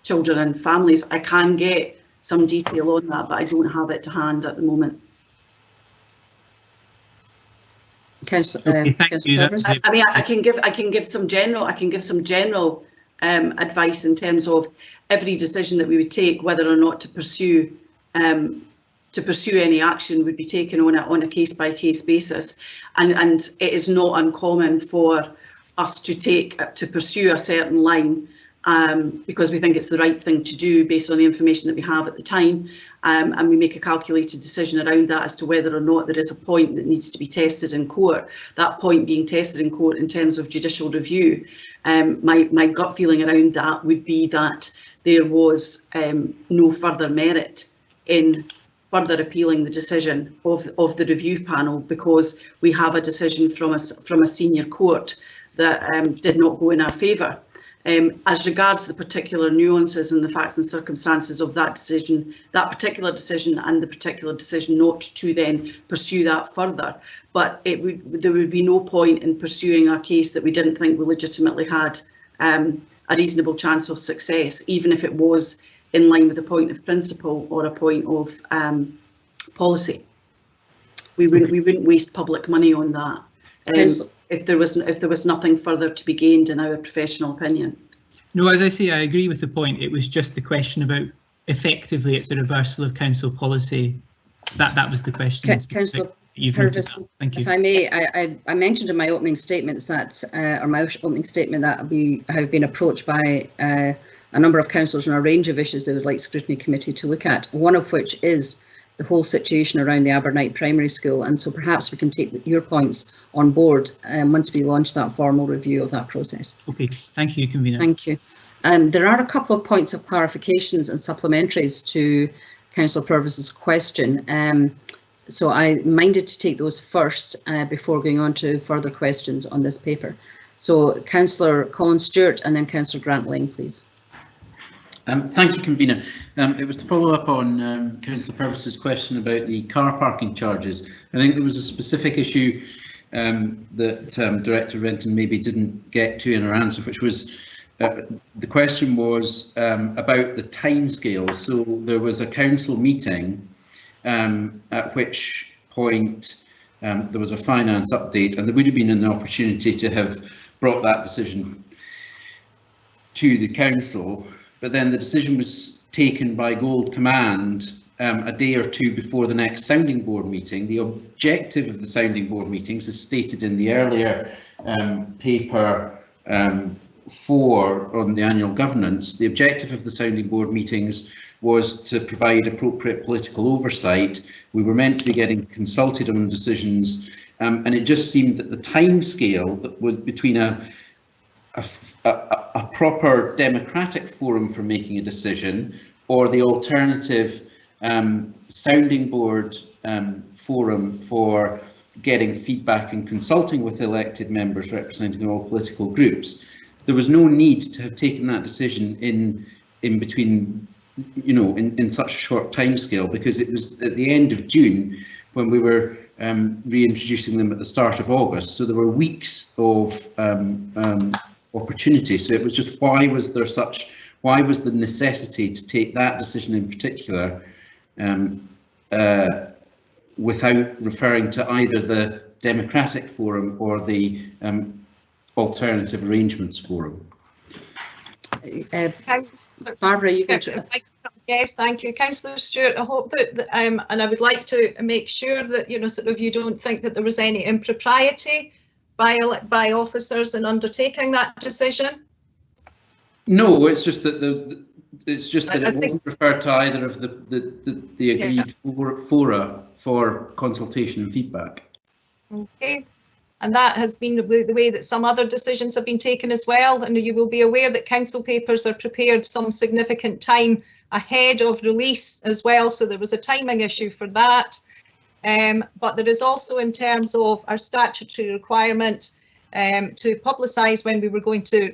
children and families, I can get some detail on that, but I don't have it to hand at the moment. Councillor, I mean, I can give some general advice in terms of every decision that we would take, whether or not to pursue any action, would be taken on a case-by-case basis, and it is not uncommon for us to pursue a certain line because we think it's the right thing to do based on the information that we have at the time, and we make a calculated decision around that as to whether or not there is a point that needs to be tested in court. That point being tested in court in terms of judicial review, my gut feeling around that would be that there was no further merit in further appealing the decision of the review panel, because we have a decision from a senior court that did not go in our favour. As regards the particular nuances and the facts and circumstances of that decision, that particular decision and the particular decision not to then pursue that further, but there would be no point in pursuing a case that we didn't think we legitimately had a reasonable chance of success, even if it was in line with a point of principle or a point of policy. We wouldn't waste public money on that. If there was nothing further to be gained in our professional opinion. No, as I say, I agree with the point. It was just the question about effectively it's a reversal of council policy. That was the question. Councillor Purvis, thank you. If I may, I mentioned in my opening statements that, that we have been approached by a number of councillors on a range of issues they would like Scrutiny Committee to look at, one of which is the whole situation around the Abernight Primary School, and so perhaps we can take your points on board once we launch that formal review of that process. Okay, thank you, Convener. Thank you. There are a couple of points of clarifications and supplementaries to Councillor Purvis's question, so I minded to take those first before going on to further questions on this paper. So Councillor Colin Stewart and then Councillor Grant Lane, please. Thank you, Convener. It was to follow up on Councillor Purvis's question about the car parking charges. I think there was a specific issue that Director Renton maybe didn't get to in her answer, which was the question was about the timescale. So there was a council meeting at which point there was a finance update, and there would have been an opportunity to have brought that decision to the council. But then the decision was taken by Gold Command a day or two before the next sounding board meeting. The objective of the sounding board meetings is stated in the earlier paper 4 on the annual governance. The objective of the sounding board meetings was to provide appropriate political oversight. We were meant to be getting consulted on decisions, and it just seemed that the timescale that was between a proper democratic forum for making a decision or the alternative sounding board forum for getting feedback and consulting with elected members representing all political groups. There was no need to have taken that decision in between, you know, in such a short time scale, because it was at the end of June when we were reintroducing them at the start of August. So there were weeks of opportunity. So it was just, why was the necessity to take that decision in particular without referring to either the democratic forum or the alternative arrangements for them. Barbara, you go to. Yes, thank you, Councillor Stewart. I hope that, and I would like to make sure that sort of you don't think that there was any impropriety by officers in undertaking that decision. No, it's just that it wasn't referred to either of the agreed fora for consultation and feedback. Okay. And that has been the way that some other decisions have been taken as well. And you will be aware that council papers are prepared some significant time ahead of release as well. So there was a timing issue for that. But there is also, in terms of our statutory requirement to publicise when we were going to,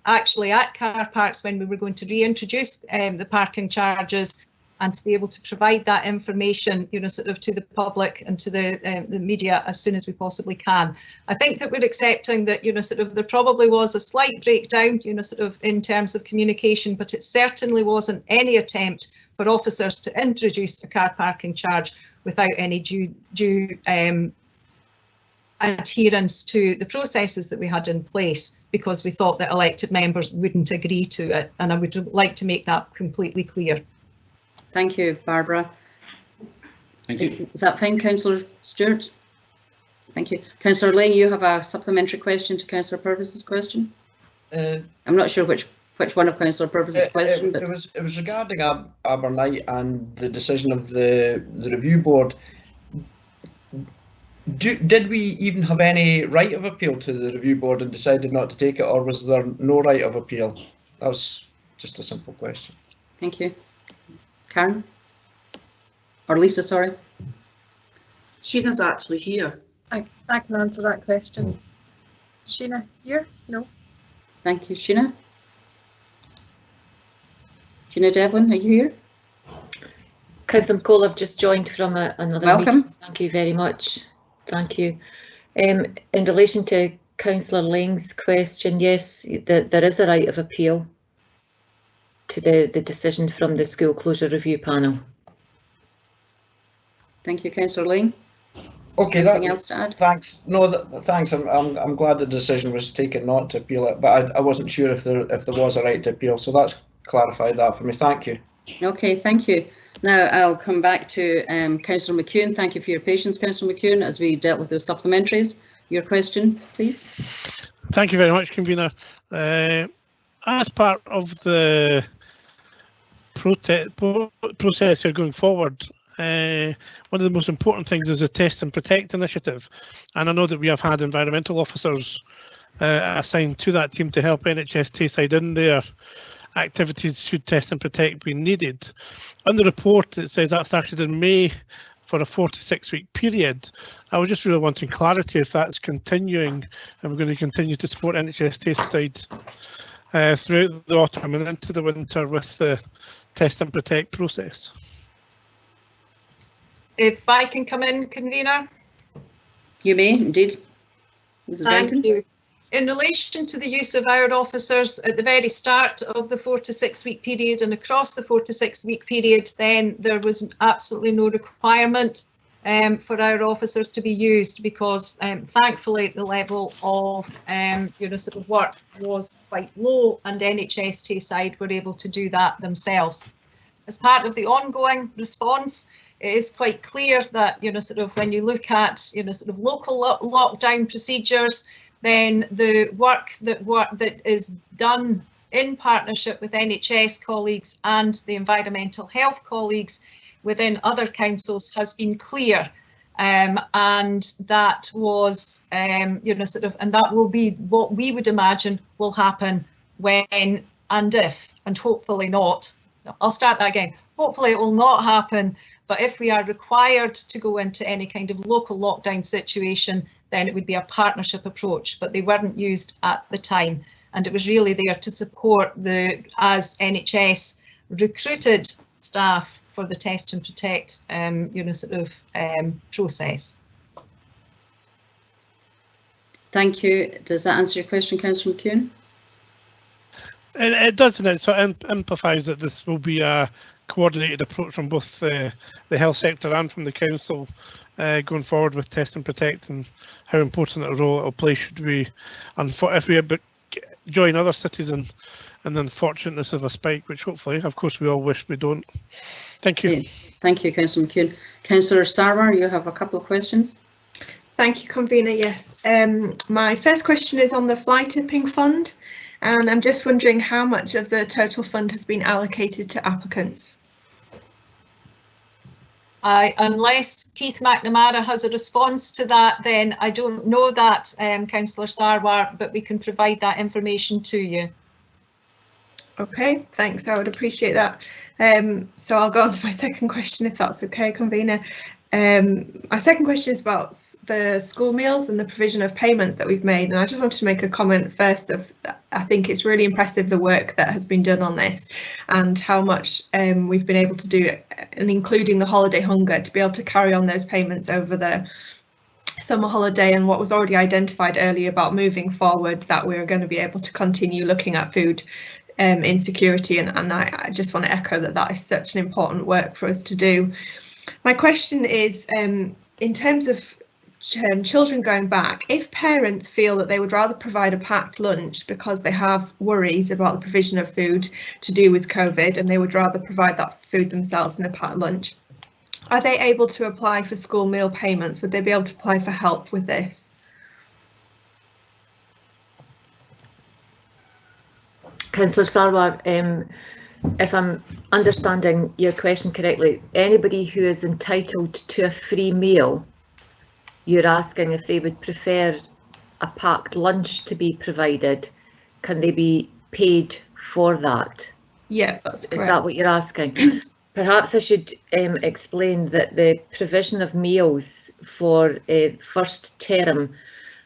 actually at car parks, when we were going to reintroduce the parking charges, and to be able to provide that information, sort of to the public and to the media as soon as we possibly can. I think that we're accepting that, sort of there probably was a slight breakdown, sort of in terms of communication, but it certainly wasn't any attempt for officers to introduce a car parking charge without any due adherence to the processes that we had in place, because we thought that elected members wouldn't agree to it. And I would like to make that completely clear. Thank you, Barbara. Thank you. Is that fine, Councillor Stewart? Thank you. Councillor Lane, you have a supplementary question to Councillor Purvis's question? I'm not sure which one of Councillor Purvis's question, but it was regarding Abernight and the decision of the review board. Did we even have any right of appeal to the review board and decided not to take it, or was there no right of appeal? That was just a simple question. Thank you. Karen? Or Lisa, sorry. Sheena's actually here. I can answer that question. Sheena, here? No. Thank you, Sheena. Sheena Devlin, are you here? Councillor Cole, I've just joined from another Welcome. meeting. Thank you very much. Thank you. In relation to Councillor Lane's question, yes, there is a right of appeal to the decision from the school closure review panel. Thank you, Councillor Lane. Okay, anything else to add? Thanks. No, thanks. I'm glad the decision was taken not to appeal it, but I wasn't sure if there was a right to appeal. So that's clarified that for me. Thank you. Okay, thank you. Now I'll come back to Councillor McEwen. Thank you for your patience, Councillor McEwen, as we dealt with those supplementaries. Your question, please. Thank you very much, Convener. As part of the process here going forward, one of the most important things is the Test and Protect initiative, and I know that we have had environmental officers assigned to that team to help NHS Tayside in their activities should Test and Protect be needed. On the report it says that started in May for a 4-to-6-week period. I was just really wanting clarity if that's continuing and we're going to continue to support NHS Tayside throughout the autumn and into the winter with the Test and Protect process. If I can come in, Convener. You may, indeed. Thank you. In relation to the use of our officers at the very start of the 4-to-6-week period and across the 4-to-6-week period, then there was absolutely no requirement for our officers to be used, because thankfully the level of sort of work was quite low, and NHS Tayside were able to do that themselves. As part of the ongoing response, it is quite clear that sort of when you look at sort of local lockdown procedures, then the work that is done in partnership with NHS colleagues and the environmental health colleagues within other councils has been clear, and that was sort of, and that will be what we would imagine will happen when and if, and hopefully not. I'll start that again. Hopefully it will not happen, but if we are required to go into any kind of local lockdown situation, then it would be a partnership approach, but they weren't used at the time. And it was really there to support as NHS recruited staff for the Test and Protect sort of process. Thank you. Does that answer your question, Councillor McEwen? It does, and it sort of implies that this will be a coordinated approach from both the health sector and from the council going forward with Test and Protect, and how important a role it'll play should we, if we join other cities and the unfortunateness of a spike, which hopefully, of course, we all wish we don't. Thank you. Thank you, Councillor McEwen. Councillor Sarwar, you have a couple of questions. Thank you, Convener. Yes. My first question is on the fly tipping fund, and I'm just wondering how much of the total fund has been allocated to applicants. Unless Keith McNamara has a response to that, then I don't know that, Councillor Sarwar, but we can provide that information to you. Okay, thanks. I would appreciate that. So I'll go on to my second question, if that's okay, Convener. My second question is about the school meals and the provision of payments that we've made, and I just wanted to make a comment first of, I think it's really impressive the work that has been done on this and how much we've been able to do, and including the holiday hunger, to be able to carry on those payments over the summer holiday, and what was already identified earlier about moving forward, that we're going to be able to continue looking at food insecurity, and I just want to echo that is such an important work for us to do. My question is, in terms of children going back, if parents feel that they would rather provide a packed lunch because they have worries about the provision of food to do with COVID, and they would rather provide that food themselves in a packed lunch, are they able to apply for school meal payments? Would they be able to apply for help with this? Councillor Sarwar, if I'm understanding your question correctly, anybody who is entitled to a free meal, you're asking if they would prefer a packed lunch to be provided, can they be paid for that? Yeah, that's correct. Is that what you're asking? Perhaps I should explain that the provision of meals for first term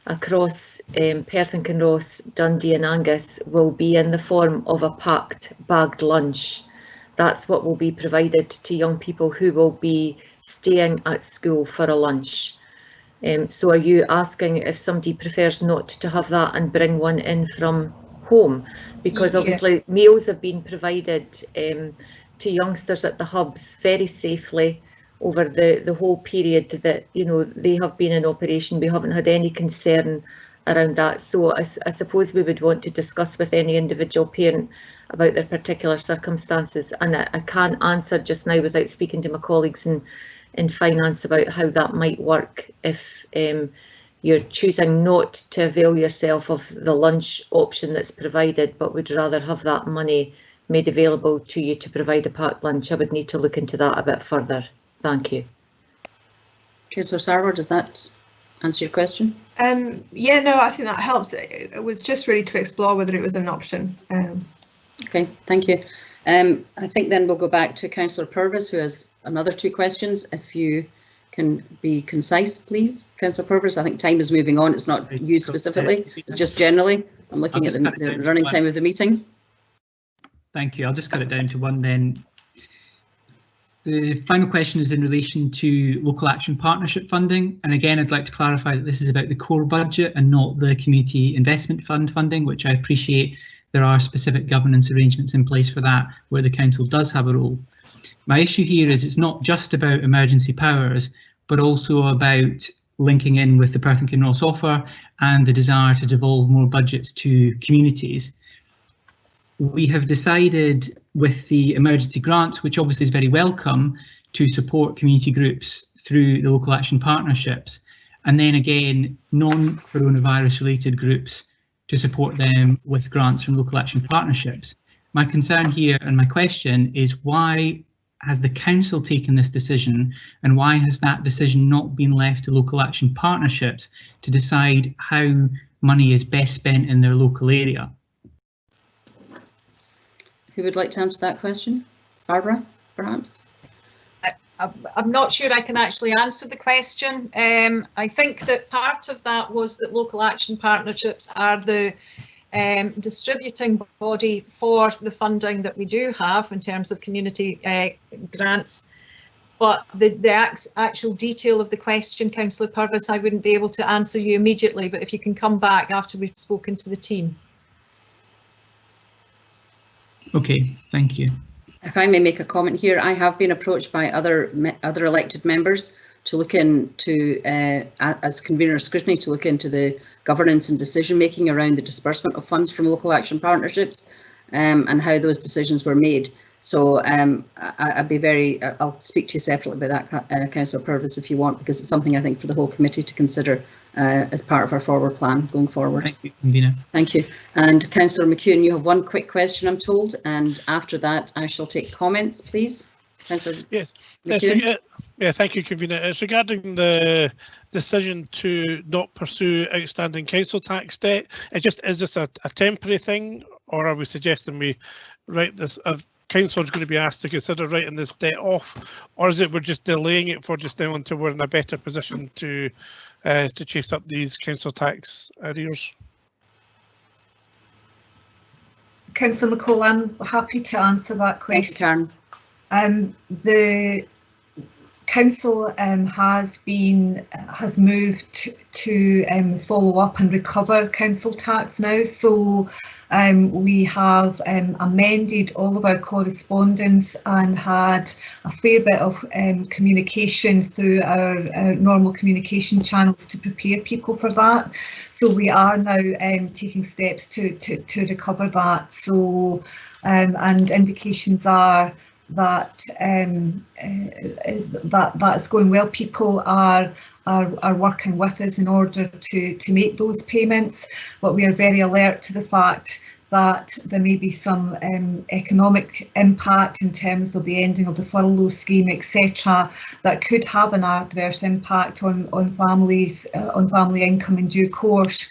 across Perth and Kinross, Dundee and Angus will be in the form of a packed bagged lunch. That's what will be provided to young people who will be staying at school for a lunch. So are you asking if somebody prefers not to have that and bring one in from home? Because obviously meals have been provided to youngsters at the hubs very safely over the whole period that, you know, they have been in operation. We haven't had any concern around that. So I suppose we would want to discuss with any individual parent about their particular circumstances. And I can't answer just now without speaking to my colleagues in finance about how that might work if you're choosing not to avail yourself of the lunch option that's provided, but would rather have that money made available to you to provide a packed lunch. I would need to look into that a bit further. Thank you. Councillor Sarwar, does that answer your question? Yeah, no, I think that helps. It was just really to explore whether it was an option. Okay, thank you. I think then we'll go back to Councillor Purvis, who has another 2 questions. If you can be concise, please. Councillor Purvis, I think time is moving on. It's not you specifically, it's just generally. I'm looking at the running time of the meeting. Thank you. I'll just cut it down to one then. The final question is in relation to local action partnership funding. And again, I'd like to clarify that this is about the core budget and not the community investment fund funding, which I appreciate there are specific governance arrangements in place for that, where the council does have a role. My issue here is it's not just about emergency powers, but also about linking in with the Perth and Kinross offer and the desire to devolve more budgets to communities. We have decided with the emergency grants, which obviously is very welcome, to support community groups through the local action partnerships, and then again non-coronavirus related groups to support them with grants from local action partnerships. My concern here and my question is, why has the council taken this decision, and why has that decision not been left to local action partnerships to decide how money is best spent in their local area? Who would like to answer that question? Barbara, perhaps? I'm not sure I can actually answer the question. I think that part of that was that local action partnerships are the distributing body for the funding that we do have in terms of community grants. But the actual detail of the question, Councillor Purvis, I wouldn't be able to answer you immediately, but if you can come back after we've spoken to the team. Okay, thank you. If I may make a comment here, I have been approached by other elected members to look into, as convener of Scrutiny, to look into the governance and decision making around the disbursement of funds from local action partnerships and how those decisions were made. So I'd be I'll speak to you separately about that, Councillor Purvis, if you want, because it's something I think for the whole committee to consider as part of our forward plan going forward. Thank you, Convener. Thank you. And Councillor McEwen, you have one quick question, I'm told, and after that I shall take comments, please. Councillor Yes. McEwen. Yeah, thank you, Convener. It's regarding the decision to not pursue outstanding council tax debt. Is this a temporary thing, or are we suggesting we write this? Councillor's going to be asked to consider writing this debt off, or is it we're just delaying it for just now until we're in a better position to chase up these council tax arrears? Councillor McCall, I'm happy to answer that question. The council has moved to follow up and recover council tax now, so we have amended all of our correspondence and had a fair bit of communication through our normal communication channels to prepare people for that. So we are now taking steps to recover that. So and indications are that that's going well. People are working with us in order to make those payments, but we are very alert to the fact that there may be some economic impact in terms of the ending of the furlough scheme, etc., that could have an adverse impact on families, on family income in due course,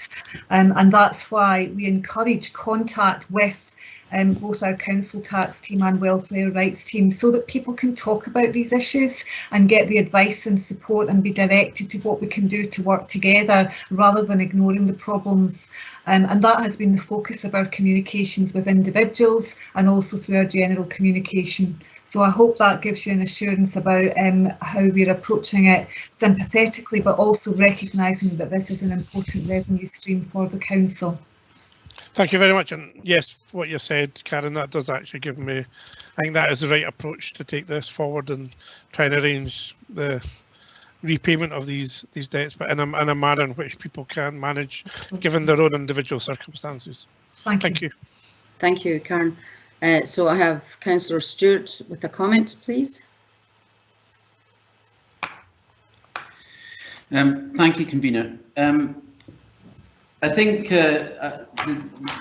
and that's why we encourage contact with both our council tax team and welfare rights team, so that people can talk about these issues and get the advice and support and be directed to what we can do to work together rather than ignoring the problems. And that has been the focus of our communications with individuals and also through our general communication. So I hope that gives you an assurance about how we're approaching it sympathetically, but also recognising that this is an important revenue stream for the council. Thank you very much. And yes, what you said, Karen, that does actually give me, I think that is the right approach to take this forward and try and arrange the repayment of these debts, but in a manner in which people can manage given their own individual circumstances. Thank you. Thank you, Karen. So I have Councillor Stewart with a comment, please. Thank you, Convener. I think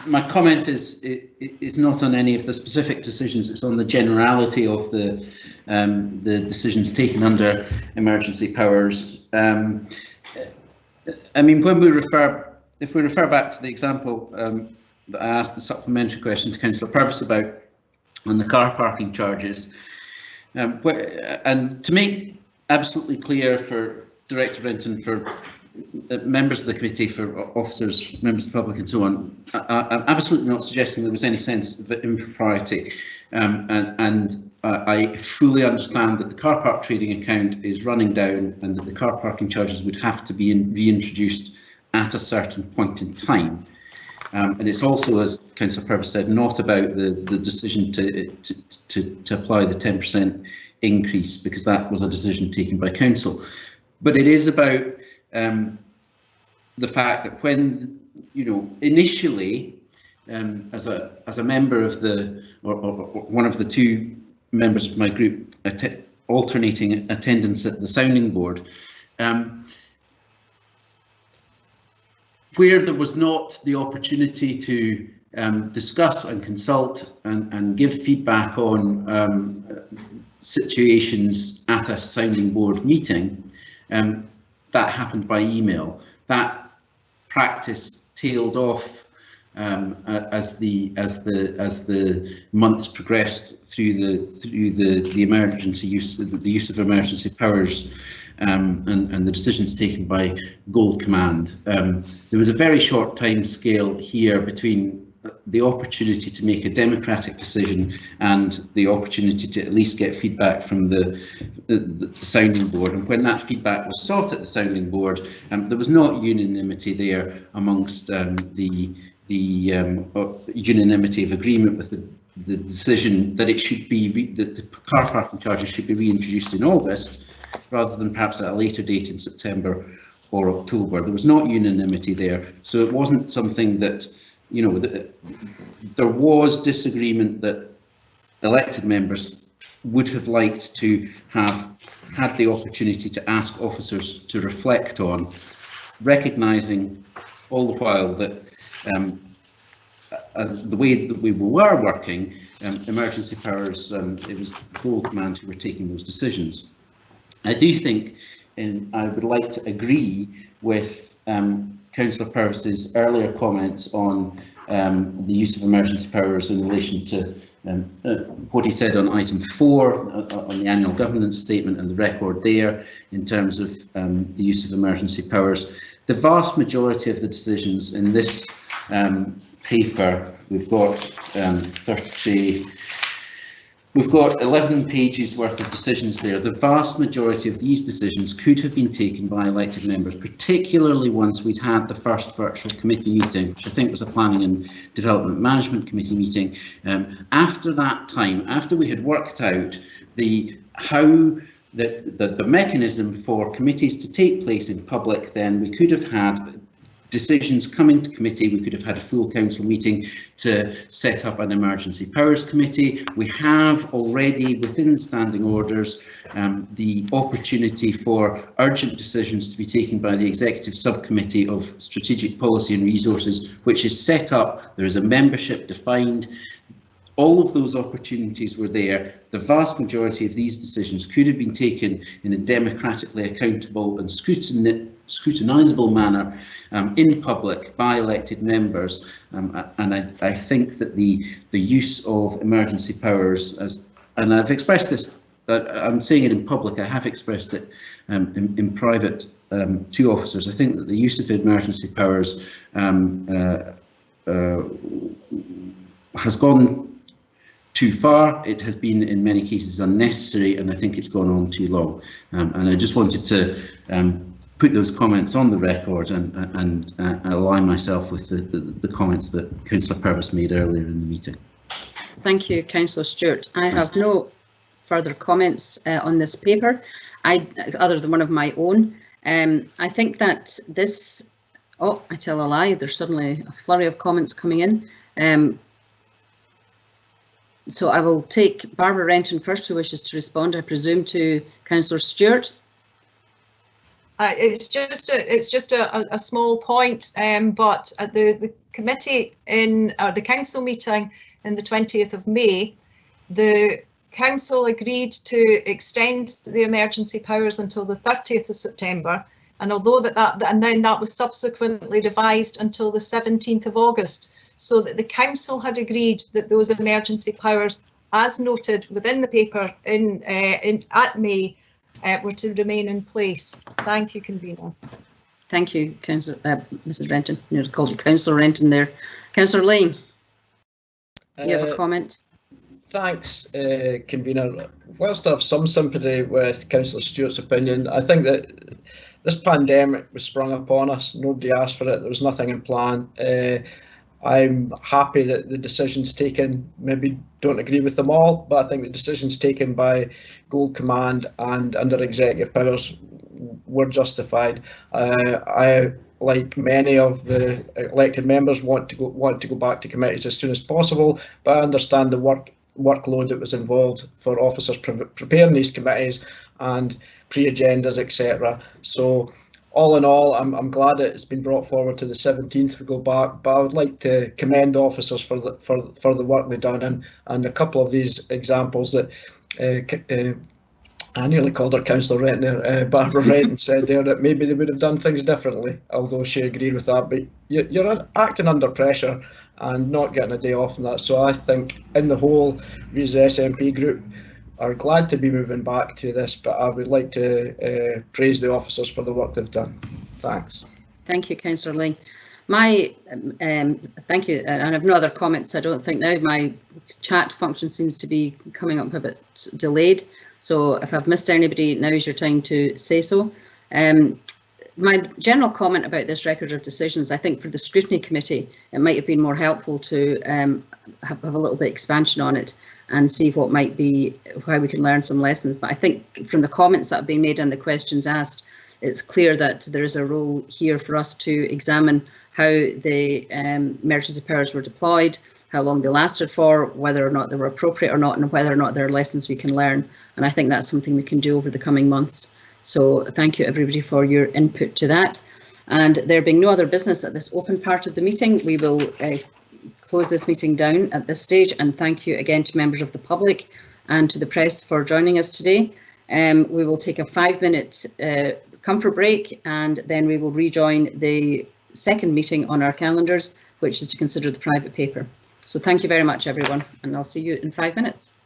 my comment is not on any of the specific decisions. It's on the generality of the decisions taken under emergency powers. I mean, when if we refer back to the example that I asked the supplementary question to Councillor Purvis about on the car parking charges, and to make absolutely clear for Director Renton, for members of the committee, for officers, members of the public and so on, I'm absolutely not suggesting there was any sense of impropriety, and I fully understand that the car park trading account is running down and that the car parking charges would have to be reintroduced at a certain point in time. And it's also, as Councillor Purvis said, not about the decision to apply the 10% increase, because that was a decision taken by council, but it is about the fact that when, initially, as a member of or one of the two members of my group alternating attendance at the sounding board, where there was not the opportunity to discuss and consult and give feedback on situations at a sounding board meeting, that happened by email. That practice tailed off as the months progressed through the emergency use, the use of emergency powers, and the decisions taken by Gold Command. There was a very short time scale here between the opportunity to make a democratic decision and the opportunity to at least get feedback from the sounding board. And when that feedback was sought at the sounding board, there was not unanimity there amongst the unanimity of agreement with the the decision that it should be that the car parking charges should be reintroduced in August rather than perhaps at a later date in September or October. There was not unanimity there, so it wasn't something that, you know, there was disagreement that elected members would have liked to have had the opportunity to ask officers to reflect on, recognising all the while that as the way that we were working, emergency powers, it was the whole command who were taking those decisions. I do think, and I would like to agree with Councillor Purvis's earlier comments on the use of emergency powers in relation to what he said on item 4 on the annual governance statement and the record there in terms of the use of emergency powers. The vast majority of the decisions in this paper, we've got 11 pages worth of decisions there. The vast majority of these decisions could have been taken by elected members, particularly once we'd had the first virtual committee meeting, which I think was a Planning and Development Management Committee meeting. After that time, after we had worked out the mechanism for committees to take place in public, then we could have had decisions coming to committee. We could have had a full council meeting to set up an emergency powers committee. We have already, within the standing orders, the opportunity for urgent decisions to be taken by the executive subcommittee of strategic policy and resources, which is set up. There is a membership defined. All of those opportunities were there. The vast majority of these decisions could have been taken in a democratically accountable and scrutinisable manner in public by elected members, and I think that the use of emergency powers, and I've expressed this, I'm saying it in public, I have expressed it in private to officers. I think that the use of emergency powers has gone too far. It has been in many cases unnecessary, and I think it's gone on too long. And I just wanted to put those comments on the record and align myself with the comments that Councillor Purvis made earlier in the meeting. Thank you, Councillor Stewart. I have no further comments on this paper, other than one of my own. I think that this, oh, I tell a lie, there's suddenly a flurry of comments coming in. So I will take Barbara Renton first, who wishes to respond, I presume, to Councillor Stewart. It's just a small point, but at the committee the council meeting in the 20th of May, the council agreed to extend the emergency powers until the 30th of September, and although that was subsequently revised until the 17th of August, so that the council had agreed that those emergency powers, as noted within the paper at May, were to remain in place. Thank you, convener. Thank you, Mrs. Renton. You called you Councillor Renton there. Councillor Lane, do you have a comment? Thanks, convener. Whilst I have some sympathy with Councillor Stewart's opinion, I think that this pandemic was sprung upon us. Nobody asked for it. There was nothing in plan. I'm happy that the decisions taken, maybe don't agree with them all, but I think the decisions taken by Gold Command and under executive powers were justified. I, like many of the elected members, want to go back to committees as soon as possible, but I understand the workload that was involved for officers preparing these committees and pre-agendas, etc. So, all in all, I'm glad that it's been brought forward to the 17th. We go back, but I would like to commend officers for the work they've done, and a couple of these examples that I nearly called her Councillor Renton, Barbara Renton said there that maybe they would have done things differently, although she agreed with that. But you're acting under pressure and not getting a day off on that. So I think, in the whole, we as the SNP group are glad to be moving back to this, but I would like to praise the officers for the work they've done. Thanks. Thank you, Councillor Lane. Thank you, and I have no other comments. I don't think now. My chat function seems to be coming up a bit delayed, so if I've missed anybody, now is your time to say so. my general comment about this record of decisions, I think for the Scrutiny Committee, it might have been more helpful to have a little bit expansion on it and see what might be, how we can learn some lessons. But I think from the comments that have been made and the questions asked, it's clear that there is a role here for us to examine how the emergency powers were deployed, how long they lasted for, whether or not they were appropriate or not, and whether or not there are lessons we can learn. And I think that's something we can do over the coming months. So thank you everybody for your input to that. And there being no other business at this open part of the meeting, we will close this meeting down at this stage, and thank you again to members of the public and to the press for joining us today. We will take a 5-minute comfort break, and then we will rejoin the second meeting on our calendars, which is to consider the private paper. So thank you very much everyone, and I'll see you in 5 minutes.